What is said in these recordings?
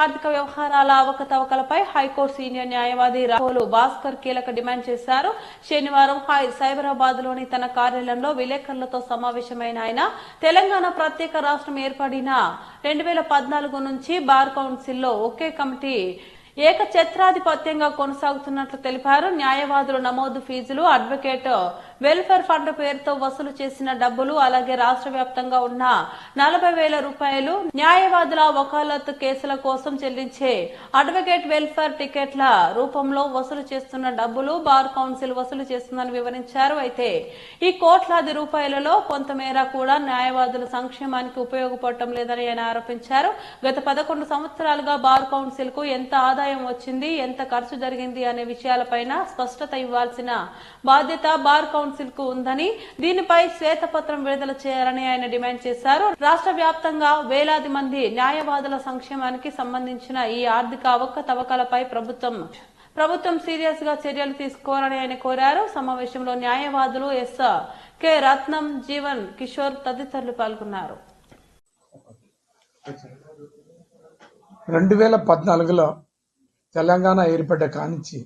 ఆర్థిక వ్యవహారాల అవకతవకలపై high court senior న్యాయవాది రాహుల్ భాస్కర్ కీలక డిమాండ్ చేశారు. శనివారం సైబరాబాద్ లోని తన కార్యాలయంలో విలేకరులతో సమావేశమైన ఆయన తెలంగాణ ప్రత్యేక రాష్ట్రం ఏర్పడిన 2014 నుంచి బార్ కౌన్సిల్లో ఒకే కమిటీ ఏకఛత్రాధిపత్యంగా కొనసాగుతున్నట్లు తెలిపారు. న్యాయవాదుల నమోదు ఫీజులు, అడ్వకేట్ వెల్ఫేర్ ఫండ్ పేరుతో వసూలు చేసిన డబ్బులు, అలాగే రాష్ట్ర వ్యాప్తంగా ఉన్న 40,000 రూపాయలు న్యాయవాదుల వకాలత్ కేసుల కోసం చెల్లించే అడ్వకేట్ వెల్ఫేర్ టికెట్ల రూపంలో వసూలు చేస్తున్న డబ్బులు బార్ కౌన్సిల్ వసూలు చేస్తుందని వివరించారు. అయితే ఈ కోట్లాది రూపాయలలో కొంతమేర కూడా న్యాయవాదుల సంక్షేమానికి ఉపయోగపడటం లేదని ఆయన ఆరోపించారు. గత 11 సంవత్సరాలుగా బార్ కౌన్సిల్ కు ఎంత ఆదాయం వచ్చింది, ఎంత ఖర్చు జరిగింది అనే విషయాలపైన స్పష్టత ఇవ్వాల్సిన బాధ్యత బార్ కౌన్సిల్ కు ఉందని, దీనిపై శ్వేతపత్రం విడుదల చేయాలని ఆయన డిమాండ్ చేశారు. రాష్ట్ర వ్యాప్తంగా వేలాది మంది న్యాయవాదుల సంక్షేమానికి సంబంధించిన ఈ ఆర్థిక అవకతవకలపై ప్రభుత్వం సీరియస్ గా చర్యలు తీసుకోవాలని ఆయన కోరారు. సమావేశంలో న్యాయవాదులు కె రత్నం, జీవన్ కిషోర్ తదితరులు పాల్గొన్నారు. 2014లో తెలంగాణ ఏర్పడ్డ కానించి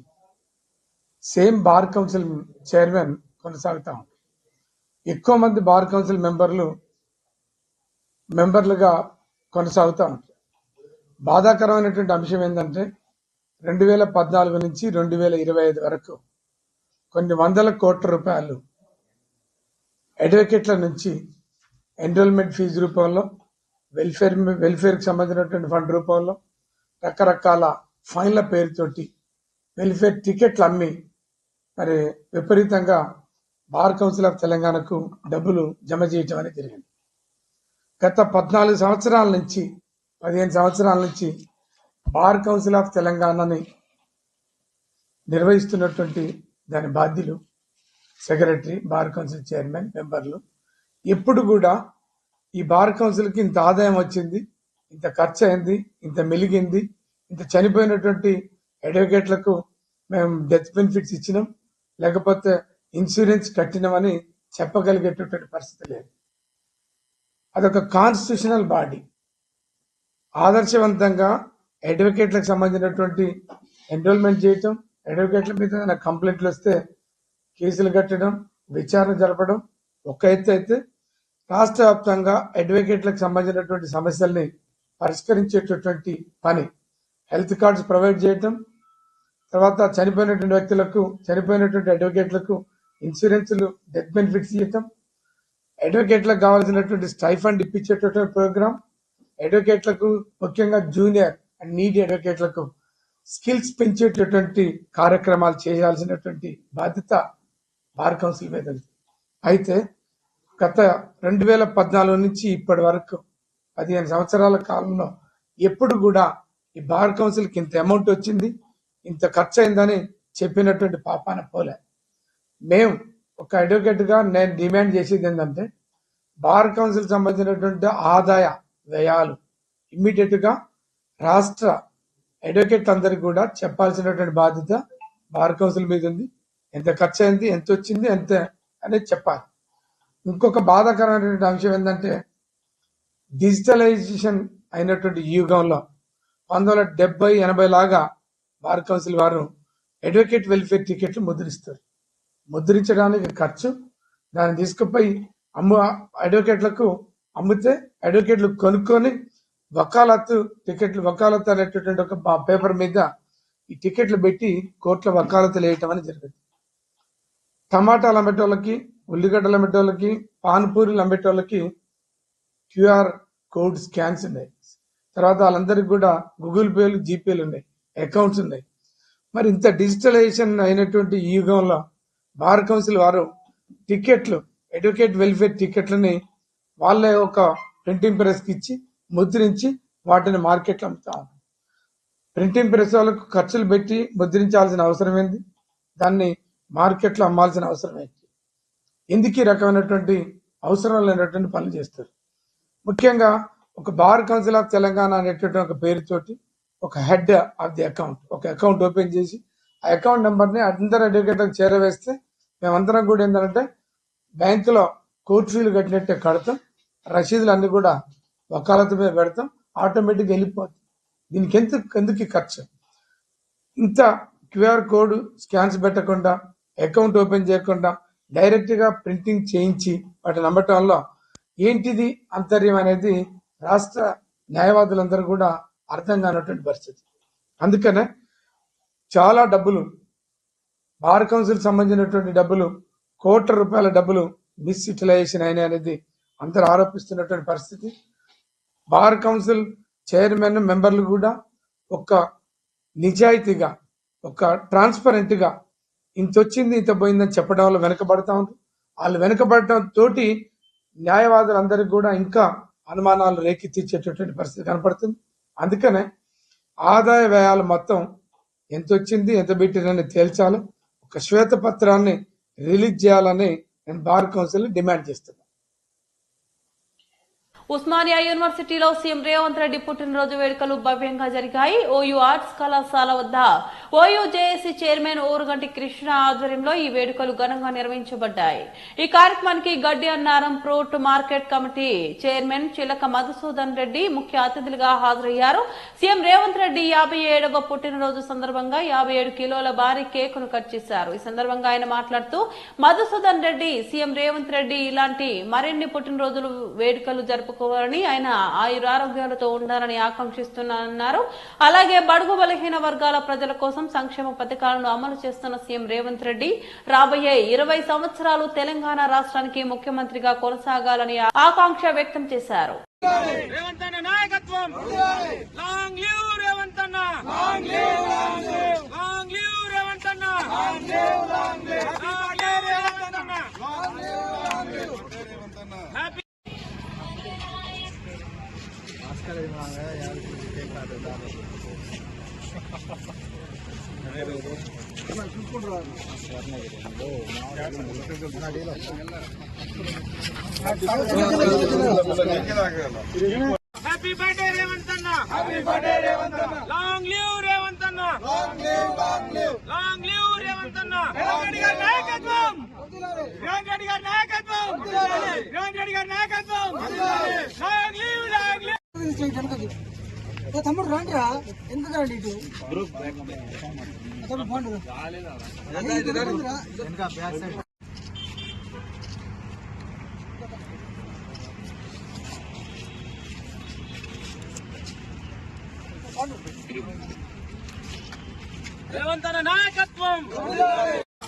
సేమ్ బార్ కౌన్సిల్ చైర్మన్ కొనసాగుతాం. ఎక్కువ మంది బార్ కౌన్సిల్ మెంబర్లుగా కొనసాగుతూ ఉంటారు. బాధాకరమైనటువంటి అంశం ఏంటంటే 2014 నుంచి 2025 వరకు కొన్ని వందల కోట్ల రూపాయలు అడ్వకేట్ల నుంచి ఎన్రోల్మెంట్ ఫీజు రూపంలో, వెల్ఫేర్కి సంబంధించినటువంటి ఫండ్ రూపంలో, రకరకాల ఫైన్ల పేరుతోటి వెల్ఫేర్ టికెట్లు అమ్మి మరి విపరీతంగా బార్ కౌన్సిల్ ఆఫ్ తెలంగాణకు డబ్బులు జమ చేయటం అనేది జరిగింది. గత 15 సంవత్సరాల నుంచి 15 సంవత్సరాల నుంచి బార్ కౌన్సిల్ ఆఫ్ తెలంగాణని నిర్వహిస్తున్నటువంటి దాని బాధ్యులు, సెక్రటరీ, బార్ కౌన్సిల్ చైర్మన్, మెంబర్లు ఎప్పుడు కూడా ఈ బార్ కౌన్సిల్కి ఇంత ఆదాయం వచ్చింది, ఇంత ఖర్చు అయింది, ఇంత మెలిగింది, ఇంత చనిపోయినటువంటి అడ్వకేట్లకు మేము డెత్ బెనిఫిట్స్ ఇచ్చినాం, లేకపోతే ఇన్సూరెన్స్ కట్టినామని చెప్పగలిగేటటువంటి పరిస్థితి లేదు. అదొక కాన్స్టిట్యూషనల్ బాడీ. ఆదర్శవంతంగా అడ్వకేట్లకు సంబంధించినటువంటి ఎన్రోల్మెంట్ చేయటం, అడ్వకేట్ల మీద కంప్లైంట్లు వస్తే కేసులు కట్టడం, విచారణ జరపడం ఒక ఎత్తు అయితే, రాష్ట్ర వ్యాప్తంగా అడ్వకేట్లకు సంబంధించినటువంటి సమస్యల్ని పరిష్కరించేటటువంటి పని, హెల్త్ కార్డ్స్ ప్రొవైడ్ చేయటం, తర్వాత చనిపోయినటువంటి వ్యక్తులకు, చనిపోయినటువంటి అడ్వకేట్లకు ఇన్సూరెన్స్లు, డెత్ బెనిఫిట్స్ ఇవ్వటం, అడ్వకేట్లకు కావాల్సినటువంటి స్టైఫండ్ ఇప్పించేటటువంటి ప్రోగ్రామ్, అడ్వకేట్లకు ముఖ్యంగా జూనియర్ అండ్ నీడీ అడ్వకేట్లకు స్కిల్స్ పెంచేటటువంటి కార్యక్రమాలు చేయాల్సినటువంటి బాధ్యత బార్ కౌన్సిల్ మీద ఉంది. అయితే గత 2014 నుంచి ఇప్పటి వరకు 15 సంవత్సరాల కాలంలో ఎప్పుడు కూడా ఈ బార్ కౌన్సిల్కి ఇంత అమౌంట్ వచ్చింది, ఇంత ఖర్చు అయిందని చెప్పినటువంటి పాపాన పోలే. మేము ఒక అడ్వకేట్గా నేను డిమాండ్ చేసేది ఏంటంటే, బార్ కౌన్సిల్ సంబంధించినటువంటి ఆదాయ వ్యయాలు ఇమ్మీడియట్గా రాష్ట్ర అడ్వకేట్ అందరికి కూడా చెప్పాల్సినటువంటి బాధ్యత బార్ కౌన్సిల్ మీద ఉంది. ఎంత ఖర్చు అయింది, ఎంత వచ్చింది, ఎంత అనేది చెప్పాలి. ఇంకొక బాధాకరమైనటువంటి అంశం ఏంటంటే, డిజిటలైజేషన్ అయినటువంటి యుగంలో 1970-80 లాగా బార్ కౌన్సిల్ వారు అడ్వకేట్ వెల్ఫేర్ టికెట్లు ముద్రిస్తారు. ముద్రించడానికి ఖర్చు, దాన్ని తీసుకుపోయి అడ్వకేట్లకు అమ్మితే అడ్వకేట్లు కొనుక్కొని వకాలత్తు టికెట్లు, వకాలత్తు అనేటటువంటి ఒక పేపర్ మీద ఈ టికెట్లు పెట్టి కోర్టుల వకాలత్తులు వేయటం అని జరిగింది. టమాటాలు అమ్మేటోళ్ళకి, ఉల్లిగడ్డలు అమ్మేటోళ్ళకి, పాన్పూరీలు అమ్మేటోళ్ళకి క్యూఆర్ కోడ్ స్కాన్స్ ఉన్నాయి. తర్వాత వాళ్ళందరికీ కూడా గూగుల్ పేలు, జీపేలు ఉన్నాయి, అకౌంట్స్ ఉన్నాయి. మరి ఇంత డిజిటలైజేషన్ అయినటువంటి ఈ యుగంలో బార్ కౌన్సిల్ వారు టికెట్లు, అడ్వకేట్ వెల్ఫేర్ టికెట్లని వాళ్ళే ఒక ప్రింటింగ్ ప్రెస్కి ఇచ్చి ముద్రించి వాటిని మార్కెట్లో అమ్ముతా ఉన్నారు. ప్రింటింగ్ ప్రెస్ వాళ్ళకు ఖర్చులు పెట్టి ముద్రించాల్సిన అవసరం ఏంది, దాన్ని మార్కెట్లో అమ్మాల్సిన అవసరం ఏంటి? ఎందుకు ఈ రకమైనటువంటి అవసరం లేనటువంటి పనులు చేస్తారు? ముఖ్యంగా ఒక బార్ కౌన్సిల్ ఆఫ్ తెలంగాణ అనేటువంటి ఒక పేరుతోటి ఒక హెడ్ ఆఫ్ ది అకౌంట్, ఒక అకౌంట్ ఓపెన్ చేసి ఆ అకౌంట్ నెంబర్ని అందరు అడ్వకేట్లకు చేరవేస్తే మేమందరం కూడా ఏంటంటే బ్యాంకులో కోర్టు ఫీలు కట్టినట్టే కడతాం, రసీదులు అన్ని కూడా వకాలతు మీద పెడతాం, ఆటోమేటిక్గా వెళ్ళిపోతుంది. దీనికి ఎందుకు ఖర్చు? ఇంత క్యూఆర్ కోడ్ స్కాన్స్ పెట్టకుండా, అకౌంట్ ఓపెన్ చేయకుండా డైరెక్ట్ గా ప్రింటింగ్ చేయించి వాటిని నమ్మటం వల్ల ఏంటిది అంతర్యం అనేది రాష్ట్ర న్యాయవాదులందరూ కూడా అర్థం కానటువంటి పరిస్థితి. అందుకనే చాలా డబ్బులు, బార్ కౌన్సిల్ సంబంధించినటువంటి డబ్బులు, కోట్ల రూపాయల డబ్బులు మిస్ యూటిలైజేషన్ అయినాయి అనేది అందరూ ఆరోపిస్తున్నటువంటి పరిస్థితి. బార్ కౌన్సిల్ చైర్మన్ మెంబర్లు కూడా ఒక నిజాయితీగా, ఒక ట్రాన్స్పరెంట్ గా ఇంత వచ్చింది ఇంత పోయిందని చెప్పడం వల్ల వెనకబడతా ఉంది. వాళ్ళు వెనకబడటం తోటి న్యాయవాదులందరికీ కూడా ఇంకా అనుమానాలు రేకెత్తించేటటువంటి పరిస్థితి కనపడుతుంది. అందుకనే ఆదాయ వ్యయాలు మొత్తం ఎంత వచ్చింది ఎంత పెట్టిందని తేల్చాలి, ఒక శ్వేతపత్రాన్ని రిలీజ్ చేయాలని నేను బార్ కౌన్సిల్ డిమాండ్ చేస్తున్నాను. ఉస్మానియా యూనివర్సిటీలో సీఎం రేవంత్ రెడ్డి పుట్టినరోజు వేడుకలు భవ్యంగా జరిగాయి. ఓయూ ఆర్ట్స్ కళాశాల వద్ద OU JAC chairman Oruganti Krishna ఆధ్వర్యంలో ఈ వేడుకలు ఘనంగా నిర్వహించబడ్డాయి. ఈ కార్యక్రమానికి గడ్డి Annaram fruit market committee chairman చిలక మధుసూదన్ రెడ్డి ముఖ్య అతిథులుగా హాజరయ్యారు. సీఎం రేవంత్ రెడ్డి 57వ పుట్టినరోజు సందర్భంగా 57 కిలోల భారీ కేకును కట్ చేశారు. ఈ సందర్భంగా ఆయన మాట్లాడుతూ మధుసూదన్ రెడ్డి సీఎం రేవంత్ రెడ్డి ఇలాంటి మరిన్ని పుట్టినరోజులు వేడుకలు జరుపుకోవాలని, ఆయన ఆయురారోగ్యాలతో ఉండాలని ఆకాంక్షిస్తున్నారన్నారు. అలాగే బడుగు బలహీన వర్గాల ప్రజల కోసం సంక్షేమ పథకాలను అమలు చేస్తున్న సీఎం రేవంత్ రెడ్డి రాబోయే 20 సంవత్సరాలు తెలంగాణ రాష్ట్రానికి ముఖ్యమంత్రిగా కొనసాగాలని ఆకాంక్ష వ్యక్తం చేశారు. హ్యాపీ బర్త్డే రేవంత్ అన్న, హ్యాపీ బర్త్డే రేవంత్ అన్న, లాంగ్ లివ్ రేవంత్ అన్న, long live, long live, long live Revanth అన్న, రేవంత్ రెడ్డి గారి నాయకత్వం, రేవంత్ రెడ్డి గారి నాయకత్వం, రేవంత్ రెడ్డి గారి నాయకత్వం, లాంగ్ లివ్, లాంగ్ లివ్. తమ్ముడు రండిరా, ఎందుకు రండి ఇటు రేవంత్ అన్న నాయకత్వం,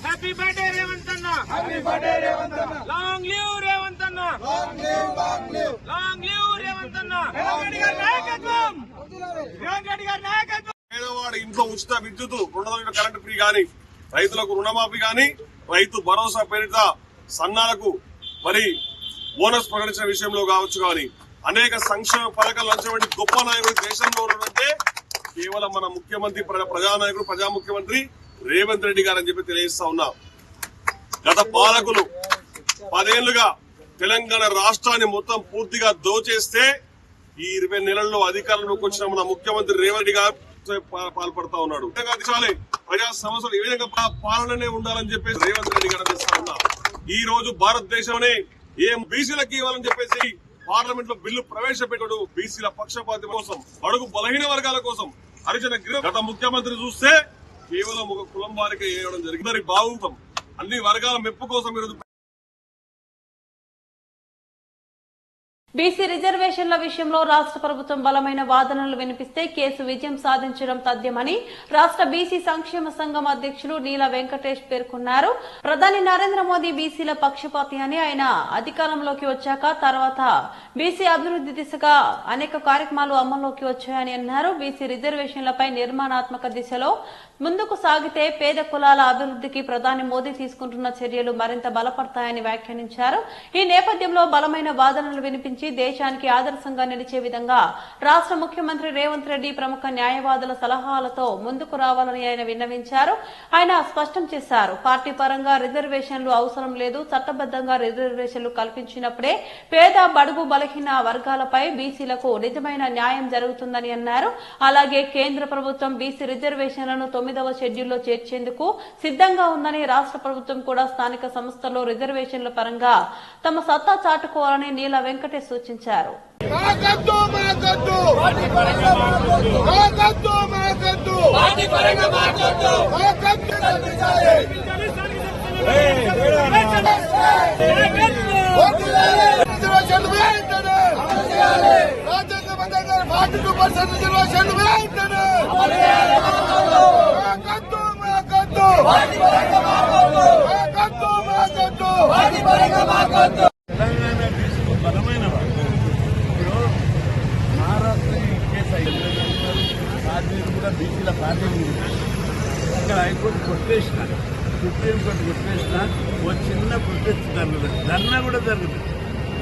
హ్యాపీ బర్త్డే రేవంత్ అన్న, హ్యాపీ బర్త్డే రేవంత్ అన్న, లాంగ్ లివ్ రేవంత్ అన్న, long live, long live, long live Revanth అన్న, రేవంత్ రెడ్డి గారి నాయకత్వం, రేవంత్ రెడ్డి గారి నాయకత్వం. పేదవాడి ఇంట్లో ఉచిత విద్యుత్, 200 కరెంటు ఫ్రీ గాని, రైతులకు రుణమాఫీ గాని, రైతు భరోసా పేరిట సన్నాలకు మరి బోనస్ ప్రకటించిన విషయంలో కావచ్చు గాని అనేక సంక్షేమ పథకాలు లంచబడి గొప్ప నాయకుడు దేశంలో ఉన్నదంటే కేవలం మన ముఖ్యమంత్రి, ప్రజానాయకుడు, ప్రజా ముఖ్యమంత్రి రేవంత్ రెడ్డి గారు అని చెప్పి తెలియజేస్తా ఉన్నా. గత పాలకులు 10 ఏళ్లుగా తెలంగాణ రాష్ట్రాన్ని మొత్తం పూర్తిగా దోచేస్తే ఈ 20 నెలల్లో అధికారంలోకి వచ్చిన మన ముఖ్యమంత్రి రేవంత్ రెడ్డి గారు పాల్పడతా ఉన్నాడు. ప్రజా సమస్యలు ఏ విధంగా పాలననే ఉండాలని చెప్పేసి రేవంత్ రెడ్డి గారు అందిస్తా ఉన్నా. ఈ రోజు భారతదేశంలోనే ఏం బీసీలకు ఇవ్వాలని చెప్పేసి పార్లమెంట్ లో బిల్లు ప్రవేశపెట్టాడు. బీసీల పక్షపాతి కోసం, బడుగు బలహీన వర్గాల కోసం హరిజన గత ముఖ్యమంత్రి చూస్తే కేవలం ఒక కులం వారికే వేయడం జరిగింది. బాగుంటాం అన్ని వర్గాల మెప్పు కోసం ఈరోజు బీసీ రిజర్వేషన్ల విషయంలో రాష్ట్ర ప్రభుత్వం బలమైన వాదనలు వినిపిస్తే కేసు విజయం సాధించడం తథ్యమని రాష్ట్ర బీసీ సంక్షేమ సంఘం అధ్యక్షులు నీల వెంకటేష్ పేర్కొన్నారు. ప్రధాని నరేంద్ర మోదీ బీసీల పక్షపాతి అని, ఆయన అధికారంలోకి వచ్చాక తర్వాత బీసీ అభివృద్ధి దిశగా అనేక కార్యక్రమాలు అమల్లోకి వచ్చాయని అన్నారు. బీసీ రిజర్వేషన్లపై నిర్మాణాత్మక దిశలో ముందుకు సాగితే పేద కులాల అభివృద్ధికి ప్రధాని మోదీ తీసుకుంటున్న చర్యలు మరింత బలపడతాయని వ్యాఖ్యానించారు. ఈ నేపథ్యంలో బలమైన వాదనలు వినిపించి దేశానికి ఆదర్శంగా నిలిచే విధంగా రాష్ట్ర ముఖ్యమంత్రి రేవంత్ రెడ్డి ప్రముఖ న్యాయవాదుల సలహాలతో ముందుకు రావాలని ఆయన విన్నవించారు. ఆయన స్పష్టం చేశారు, పార్టీ పరంగా రిజర్వేషన్లు అవసరం లేదు, చట్టబద్దంగా రిజర్వేషన్లు కల్పించినప్పుడే పేద బడుగు బలహీన వర్గాలపై బీసీలకు నిజమైన న్యాయం జరుగుతుందని అన్నారు. అలాగే కేంద్ర ప్రభుత్వం బీసీ రిజర్వేషన్లను 9వ షెడ్యూల్లో చేర్చేందుకు సిద్ధంగా ఉందని రాష్ట్ర ప్రభుత్వం కూడా స్థానిక సంస్థల్లో రిజర్వేషన్ల పరంగా తమ సత్తా చాటుకోవాలని నీల వెంకటేష్ సూచించారు. బీసీల పార్టీ ఇక్కడ హైకోర్టు కొట్టేసిన, సుప్రీంకోర్టు కొట్టేసిన ఓ చిన్న ప్రొటెస్ట్ ధర్నా కూడా జరుగుతుంది.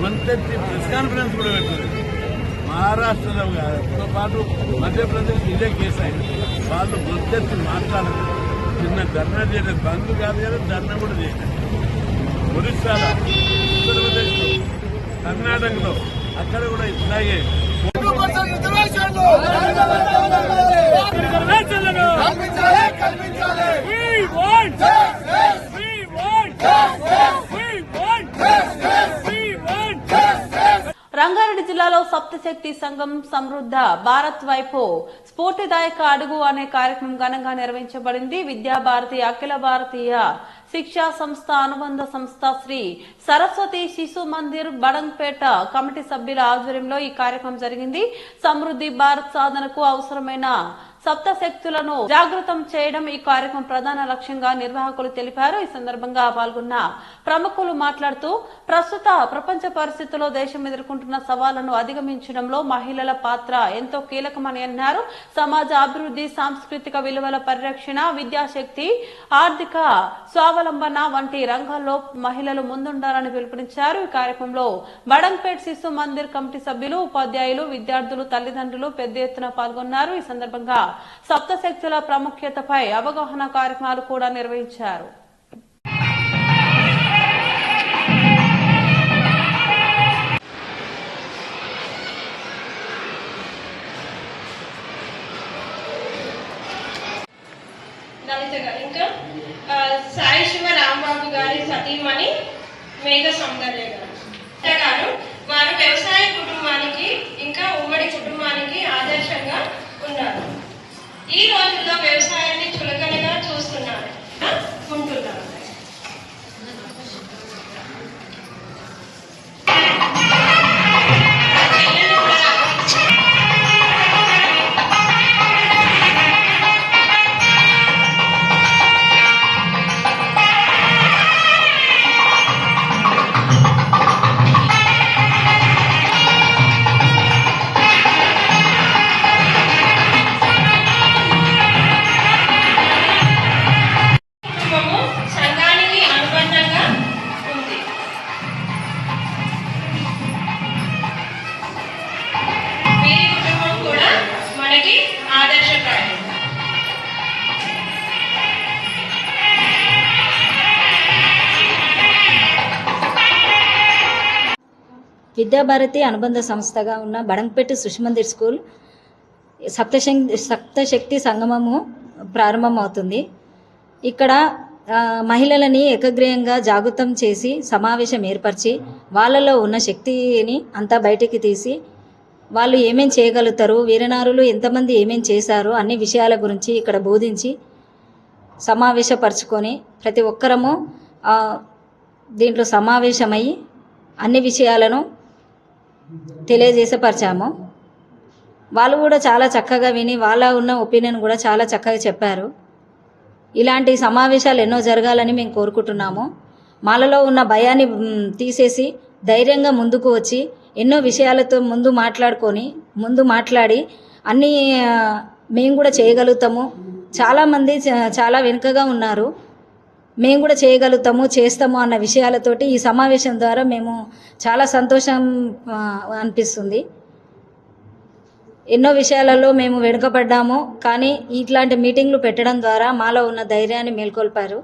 గొంతెత్తి ప్రెస్ కాన్ఫరెన్స్ కూడా పెట్టలేదు. మహారాష్ట్రతో పాటు మధ్యప్రదేశ్ ఇదే కేసు అయింది. వాళ్ళు గొంతెత్తి మాట్లాడలేదు, చిన్న ధర్నా చేయలేదు. బంద్ కాదు కదా, ధర్నా కూడా చేయలేదు. ఒరిస్సాలో, ఉత్తరప్రదేశ్లో, కర్ణాటకలో అక్కడ కూడా ఇట్లాగే రంగారెడ్డి జిల్లాలో సప్తశక్తి సంఘం సమృద్ధ భారత్ వైపు స్ఫూర్తిదాయక అడుగు అనే కార్యక్రమం ఘనంగా నిర్వహించబడింది. విద్యాభారతి అఖిల భారతీయ శిక్షా సంస్థ అనుబంధ సంస్థ శ్రీ సరస్వతి శిశు మందిర్ బడంగ్పేట కమిటీ సభ్యుల ఆధ్వర్యంలో ఈ కార్యక్రమం జరిగింది. సమృద్ధి భారత్ సాధనకు అవసరమైన సప్తశక్తులను జాగృతం చేయడం ఈ కార్యక్రమం ప్రధాన లక్ష్యంగా నిర్వాహకులు తెలిపారు. ఈ సందర్భంగా పాల్గొన్న ప్రముఖులు మాట్లాడుతూ ప్రస్తుత ప్రపంచ పరిస్థితుల్లో దేశం ఎదుర్కొంటున్న సవాళ్లను అధిగమించడంలో మహిళల పాత్ర ఎంతో కీలకమని అన్నారు. సమాజ అభివృద్ధి, సాంస్కృతిక విలువల పరిరక్షణ, విద్యాశక్తి, ఆర్థిక స్వావలంబన వంటి రంగాల్లో మహిళలు ముందుండాలని పిలుపునిచ్చారు. ఈ కార్యక్రమంలో బడంగ్పేట్ శిశు మందిర్ కమిటీ సభ్యులు, ఉపాధ్యాయులు, విద్యార్థులు, తల్లిదండ్రులు పెద్ద ఎత్తున పాల్గొన్నారు. ఈ సందర్భంగా సప్తశక్తుల ప్రాముఖ్యతపై అవగాహన కార్యక్రమాలు కూడా నిర్వహించారు. ఇంకా సాయి శివ రాంబాబు గారి సతీమణి మేఘ సౌందర్య గారు వారు వ్యవసాయ కుటుంబానికి ఇంకా ఉమ్మడి కుటుంబానికి ఆదర్శంగా ఉన్నారు. ఈ రోజుల్లో వ్యవసాయాన్ని చులకనగా చూస్తున్నారు ఉంటున్నారు. విద్యాభారతి అనుబంధ సంస్థగా ఉన్న బడంగ్పేట శిశుమందిర్ స్కూల్ సప్తశక్తి సంగమము ప్రారంభమవుతుంది. ఇక్కడ మహిళలని ఏకగ్రీయంగా జాగృతం చేసి సమావేశం ఏర్పరిచి వాళ్ళలో ఉన్న శక్తిని అంతా బయటికి తీసి వాళ్ళు ఏమేం చేయగలుగుతారు, వీరనారులు ఎంతమంది ఏమేం చేశారు అన్ని విషయాల గురించి ఇక్కడ బోధించి సమావేశపరచుకొని ప్రతి ఒక్కరము దీంట్లో సమావేశమై అన్ని విషయాలను తెలియజేసపరిచాము. వాళ్ళు కూడా చాలా చక్కగా విని వాళ్ళ ఉన్న ఒపీనియన్ కూడా చాలా చక్కగా చెప్పారు. ఇలాంటి సమావేశాలు ఎన్నో జరగాలని మేము కోరుకుంటున్నాము. మాలలో ఉన్న భయాన్ని తీసేసి ధైర్యంగా ముందుకు వచ్చి ఎన్నో విషయాలతో ముందు మాట్లాడి అన్నీ మేము కూడా చేయగలుగుతాము. చాలామంది చాలా వెనుకగా ఉన్నారు, మేము కూడా చేయగలుగుతాము, చేస్తాము అన్న విషయాలతోటి ఈ సమావేశం ద్వారా మేము చాలా సంతోషం అనిపిస్తుంది. ఎన్నో విషయాలలో మేము వెనుకపడ్డాము, కానీ ఇట్లాంటి మీటింగ్లు పెట్టడం ద్వారా మాలో ఉన్న ధైర్యాన్ని మేల్కొల్పారు.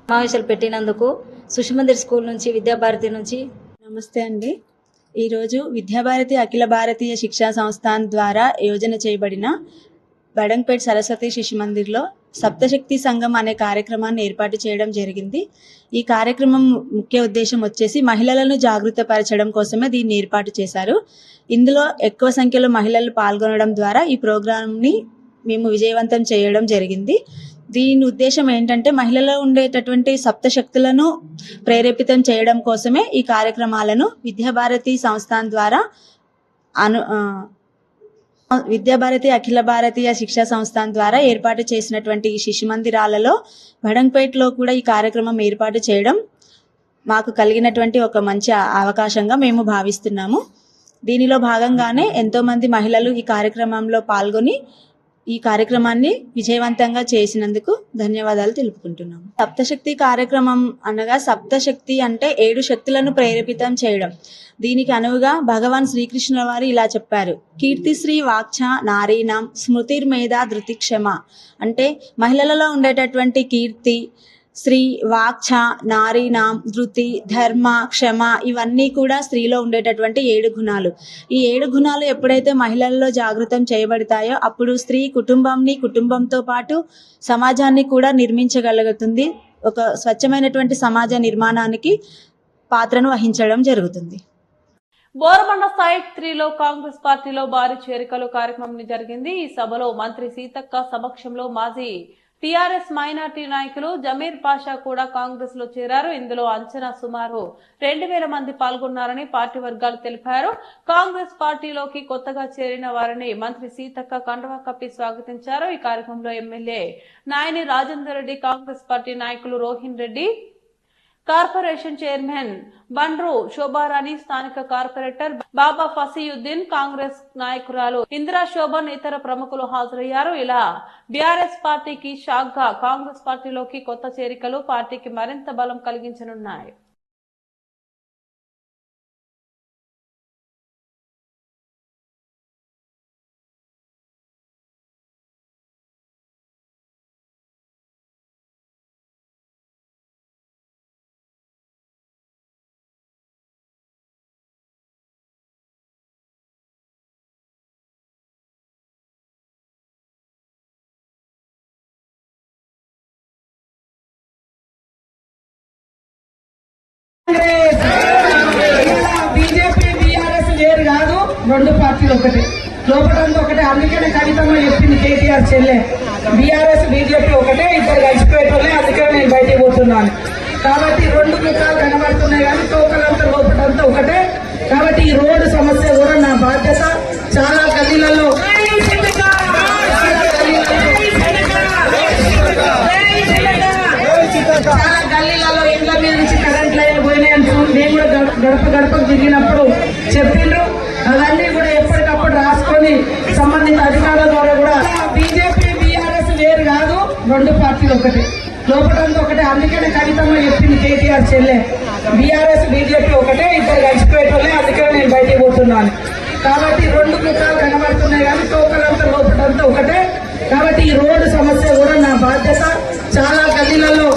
సమావేశాలు పెట్టినందుకు శిశుమందిర్ స్కూల్ నుంచి, విద్యాభారతి నుంచి నమస్తే అండి. ఈరోజు విద్యాభారతి అఖిల భారతీయ శిక్షా సంస్థాన్ ద్వారా యోజన చేయబడిన బడంగ్పేట్ సరస్వతి శిశు మందిర్లో సప్తశక్తి సంఘం అనే కార్యక్రమాన్ని ఏర్పాటు చేయడం జరిగింది. ఈ కార్యక్రమం ముఖ్య ఉద్దేశం వచ్చేసి మహిళలను జాగృతపరచడం కోసమే దీన్ని ఏర్పాటు చేశారు. ఇందులో ఎక్కువ సంఖ్యలో మహిళలు పాల్గొనడం ద్వారా ఈ ప్రోగ్రాంని మేము విజయవంతం చేయడం జరిగింది. దీని ఉద్దేశం ఏంటంటే మహిళల్లో ఉండేటటువంటి సప్తశక్తులను ప్రేరేపితం చేయడం కోసమే ఈ కార్యక్రమాలను విద్యాభారతి సంస్థాన్ ద్వారా విద్యాభారతి అఖిల భారతీయ శిక్షా సంస్థాన్ ద్వారా ఏర్పాటు చేసినటువంటి ఈ శిశు మందిరాలలో బడంగ్పేట్లో కూడా ఈ కార్యక్రమం ఏర్పాటు చేయడం మాకు కలిగినటువంటి ఒక మంచి అవకాశంగా మేము భావిస్తున్నాము. దీనిలో భాగంగానే ఎంతోమంది మహిళలు ఈ కార్యక్రమంలో పాల్గొని ఈ కార్యక్రమాన్ని విజయవంతంగా చేసినందుకు ధన్యవాదాలు తెలుపుకుంటున్నాము. సప్తశక్తి కార్యక్రమం అనగా సప్తశక్తి అంటే 7 శక్తులను ప్రేరేపితం చేయడం. దీనికి అనువుగా భగవాన్ శ్రీకృష్ణుల వారు ఇలా చెప్పారు: కీర్తిశ్రీ వాక్ఛ నారీనాం స్మృతిర్మేధా ధృతిక్షమ. అంటే మహిళలలో ఉండేటటువంటి కీర్తి, శ్రీ, వాక్ఛ, నారీనాం, ధృతి, ధర్మ, క్షమ ఇవన్నీ కూడా స్త్రీలో ఉండేటటువంటి 7 గుణాలు. ఈ 7 గుణాలు ఎప్పుడైతే మహిళల్లో జాగృతం చేయబడతాయో అప్పుడు స్త్రీ కుటుంబంతో పాటు సమాజాన్ని కూడా నిర్మించగలుగుతుంది. ఒక స్వచ్ఛమైనటువంటి సమాజ నిర్మాణానికి పాత్రను వహించడం జరుగుతుంది. బోరబండ సైట్ 3లో కాంగ్రెస్ పార్టీలో భారీ చేరికలు కార్యక్రమం జరిగింది. ఈ సభలో మంత్రి సీతక్క సమక్షంలో మాజీ టీఆర్ఎస్ మైనార్టీ నాయకులు జమీర్ పాషా కూడా కాంగ్రెస్ లో చేరారు. ఇందులో అంచనా సుమారు 2000 మంది పాల్గొన్నారని పార్టీ వర్గాలు తెలిపారు. కాంగ్రెస్ పార్టీలోకి కొత్తగా చేరిన వారిని మంత్రి సీతక్క కండువా కప్పి స్వాగతించారు. ఈ కార్యక్రమంలో ఎమ్మెల్యే నాయని రాజేందర్ రెడ్డి, కాంగ్రెస్ పార్టీ నాయకులు రోహిన్ రెడ్డి, కార్పొరేషన్ చైర్మన్ బండ్రు శోభారాణి, స్థానిక కార్పొరేటర్ బాబా ఫసీయుద్దీన్, కాంగ్రెస్ నాయకురాలు ఇందిరా శోభన్, ఇతర ప్రముఖులు హాజరయ్యారు. ఇలా బీఆర్ఎస్ పార్టీకి షాక్ గా కాంగ్రెస్ పార్టీలోకి కొత్త చేరికలు పార్టీకి మరింత బలం కలిగించనున్నాయి. బీజేపీ బీఆర్ఎస్ వేరు కాదు, 2 పార్టీలు ఒకటే, లోపలంతా ఒకటే. అందుకనే కవితమ్మ చెప్పింది కేటీఆర్ చెల్లె, బీఆర్ఎస్ బీజేపీ ఒకటే, ఇద్దరు కలిసిపోయేటోళ్ళే, అందుకనే నేను బయటికి పోతున్నాను. కాబట్టి 2 ముఖాలు కనబడుతున్నాయి కానీ తోకలంతా లోపలంతా ఒకటే. కాబట్టి ఈ రోడ్డు సమస్య కూడా నా బాధ్యత. చాలా గల్లీలలో ఇళ్ల మీద నుంచి కరెంట్ లైన్లు పోయినాయని నేను కూడా గడపకు తిరిగినప్పుడు చెప్పిండ్రు. అవన్నీ కూడా ఎప్పటికప్పుడు రాసుకొని సంబంధిత అధికారుల ద్వారా కూడా బీజేపీ బీఆర్ఎస్ వేరు కాదు, 2 పార్టీలు ఒకటే, లోపలంతా ఒకటే. అందుకనే కవితమ్మ చెప్పింది కేటీఆర్ చెల్లె, బీఆర్ఎస్ బీజేపీ ఒకటే, ఇద్దరు కలిసిపోయేటోళ్ళే, అందుకనే నేను బయటికి పోతున్నాను. కాబట్టి 2 ముఖాలు కనబడుతున్నాయి కానీ తోకలంతా లోపలంతా ఒకటే. కాబట్టి ఈ రోడ్డు సమస్య కూడా నా బాధ్యత. చాలా గల్లీలలో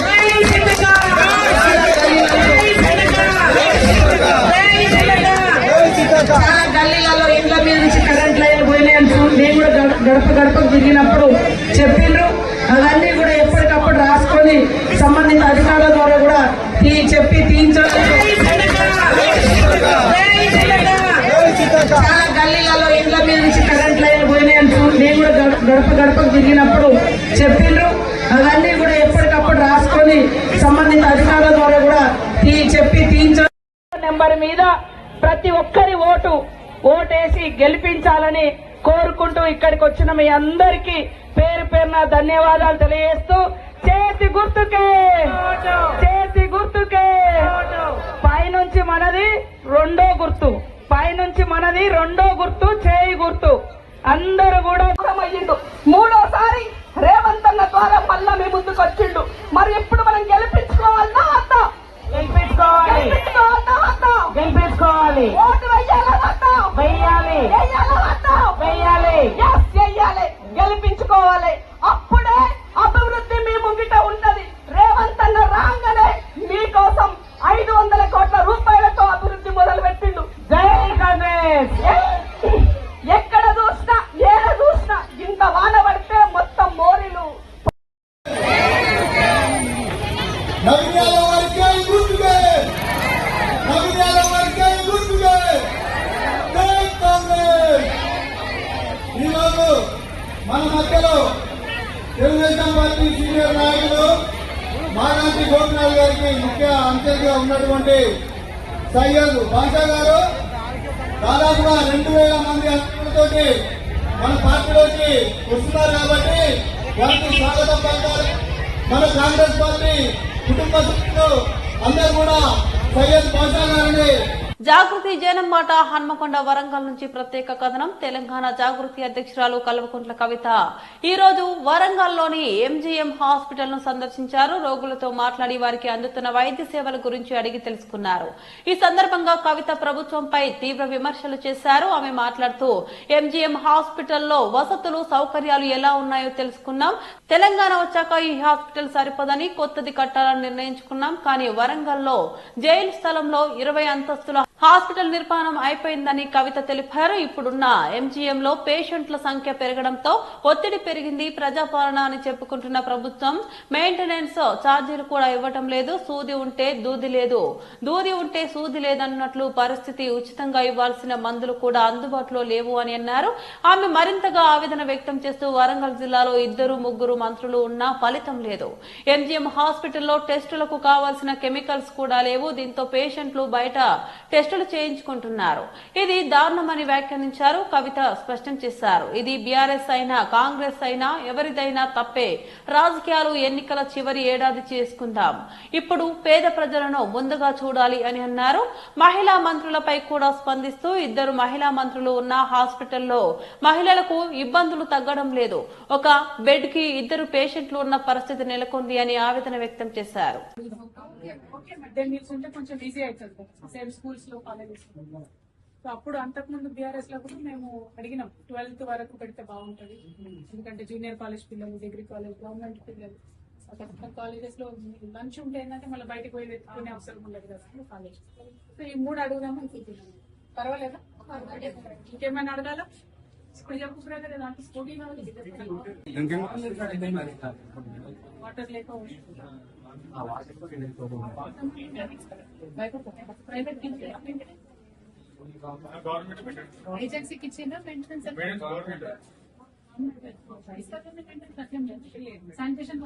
ఇళ్ల మీద నుంచి కరెంట్ లైన్లు పోయినాయని నేను కూడా గడపకు తిరిగినప్పుడు చెప్పిండ్రు. అవన్నీ కూడా ఎప్పటికప్పుడు రాసుకొని సంబంధిత అధికారుల ద్వారా కూడా చెప్పి తీయించాలి. చాలా గల్లీలలో ఇళ్ల మీద నుంచి కరెంట్ లైన్లు పోయినాయని నేను కూడా గడపకు తిరిగినప్పుడు చెప్పిండ్రు. అవన్నీ కూడా ఎప్పటికప్పుడు రాసుకొని సంబంధిత అధికారుల ద్వారా కూడా చెప్పి తీయించాలి. నెంబర్ మీద ప్రతి ఒక్కరి ఓటేసి గెలిపించాలని కోరుకుంటూ ఇక్కడికి వచ్చిన మీ అందరికీ పేరు పేరున ధన్యవాదాలు తెలియజేస్తూ, చేతి గుర్తుకే పైనుంచి మనది రెండో గుర్తు చేయి గుర్తు. అందరూ కూడా అయ్యిండు. 3వసారి రేవంత్ అన్న ద్వారా మళ్ళా మీ ముందుకు వచ్చిండు. మరి ఎప్పుడు మనం గెలిపించుకోవాలన్నా వద్దా? గెలిపించుకోవాలి. ఓటు వెయ్యాలి, గెలిపించుకోవాలి. అప్పుడే అభివృద్ధి మీ ముంగిట ఉంటది. రేవంత్ అన్న రాగానే మీకోసం 500 కోట్ల రూపాయలతో అభివృద్ధి మొదలు పెట్టిండు. జై కాంగ్రెస్. ఎక్కడ చూసినా ఏడ చూసినా ఇంత వాన పడితే చర్చలో తెలుగుదేశం పార్టీ సీనియర్ నాయకులు మానాటి గోపినాథ్ గారికి ముఖ్య అతిథిగా ఉన్నటువంటి సయ్యద్ బాషా గారు దాదాపుగా 2000 మంది అతిథులతోటి మన పార్టీలోకి వస్తున్నారు కాబట్టి వారికి స్వాగతం పలకాలి. మన కాంగ్రెస్ పార్టీ కుటుంబ సభ్యులు అందరూ కూడా సయ్యద్ బాషా గారిని జాగృతి జనంమాట హన్మకొండ వరంగల్ నుంచి ప్రత్యేక కథనం. తెలంగాణ జాగృతి అధ్యక్షురాలు కల్వకుంట్ల కవిత ఈ రోజు వరంగల్లోని ఎంజీఎం హాస్పిటల్ ను సందర్శించారు. రోగులతో మాట్లాడి వారికి అందుతున్న వైద్య సేవల గురించి అడిగి తెలుసుకున్నారు. ఈ సందర్భంగా కవిత ప్రభుత్వంపై తీవ్ర విమర్శలు చేశారు. ఆమె మాట్లాడుతూ ఎంజీఎం హాస్పిటల్లో వసతులు సౌకర్యాలు ఎలా ఉన్నాయో తెలుసుకున్నాం. తెలంగాణ వచ్చాక ఈ హాస్పిటల్ సరిపోదని కొత్తది కట్టాలని నిర్ణయించుకున్నాం. కానీ వరంగల్లో జైలు స్థలంలో 20 అంతస్తుల హాస్పిటల్ నిర్మాణం అయిపోయిందని కవిత తెలిపారు. ఇప్పుడున్న ఎంజీఎంలో పేషెంట్ల సంఖ్య పెరగడంతో ఒత్తిడి పెరిగింది. ప్రజాపాలన అని చెప్పుకుంటున్న ప్రభుత్వం మెయింటెనెన్స్ ఛార్జీలు కూడా ఇవ్వటం లేదు. సూది ఉంటే దూది లేదు, దూది ఉంటే సూది లేదన్నట్లు పరిస్థితి. ఉచితంగా ఇవ్వాల్సిన మందులు కూడా అందుబాటులో లేవు అని అన్నారు. ఆమె మరింతగా ఆవేదన వ్యక్తం చేస్తూ వరంగల్ జిల్లాలో 2-3 మంత్రులు ఉన్నా ఫలితం లేదు. ఎంజీఎం హాస్పిటల్లో టెస్టులకు కావాల్సిన కెమికల్స్ కూడా లేవు. దీంతో పేషెంట్లు బయట టెస్టులు చేయించుకుంటున్నారు. ఇది దారుణమని వ్యాఖ్యానించారు. కవిత స్పష్టం చేశారు. ఇది బీఆర్ఎస్ అయినా కాంగ్రెస్ అయినా ఎవరిదైనా తప్పే. రాజకీయాలు ఎన్నికల చివరి ఏడాది చేసుకుందాం. ఇప్పుడు పేద ప్రజలను ముందుగా చూడాలి అని అన్నారు. మహిళా మంత్రులపై కూడా స్పందిస్తూ 2 మహిళా మంత్రులు ఉన్న హాస్పిటల్లో మహిళలకు ఇబ్బందులు తగ్గడం లేదు. ఒక బెడ్ కి 2 పేషెంట్లు ఉన్న పరిస్థితి నెలకొంది అని ఆవేదన వ్యక్తం చేశారు. కొంచెం ఈజీ అవుతుంది సేమ్ స్కూల్స్ లో కాలేజెస్ లో. సో అప్పుడు అంతకుముందు బీఆర్ఎస్ లో కూడా మేము అడిగినాం 12th వరకు పెడితే బాగుంటది. ఎందుకంటే జూనియర్ కాలేజ్ పిల్లలు, డిగ్రీ కాలేజ్, గవర్నమెంట్ పిల్లలు కాలేజెస్ లో లంచ్ ఉంటే ఏంటంటే మళ్ళీ బయటకు పోయి వెతుకునే అవసరం ఉండదు కదా కాలేజ్. సో ఈ 3 అడుగుదామని అనుకుంటున్నాను. పర్వాలేదా? ఇంకేమైనా అడగాల? ఇప్పుడు చెప్పు బ్రదర్. దాంట్లో స్కూటీ వాటర్ లేక ప్రైవేట్ ఏజెన్సీకి ఇచ్చిందా మెయింటెనెన్స్ శానిటేషన్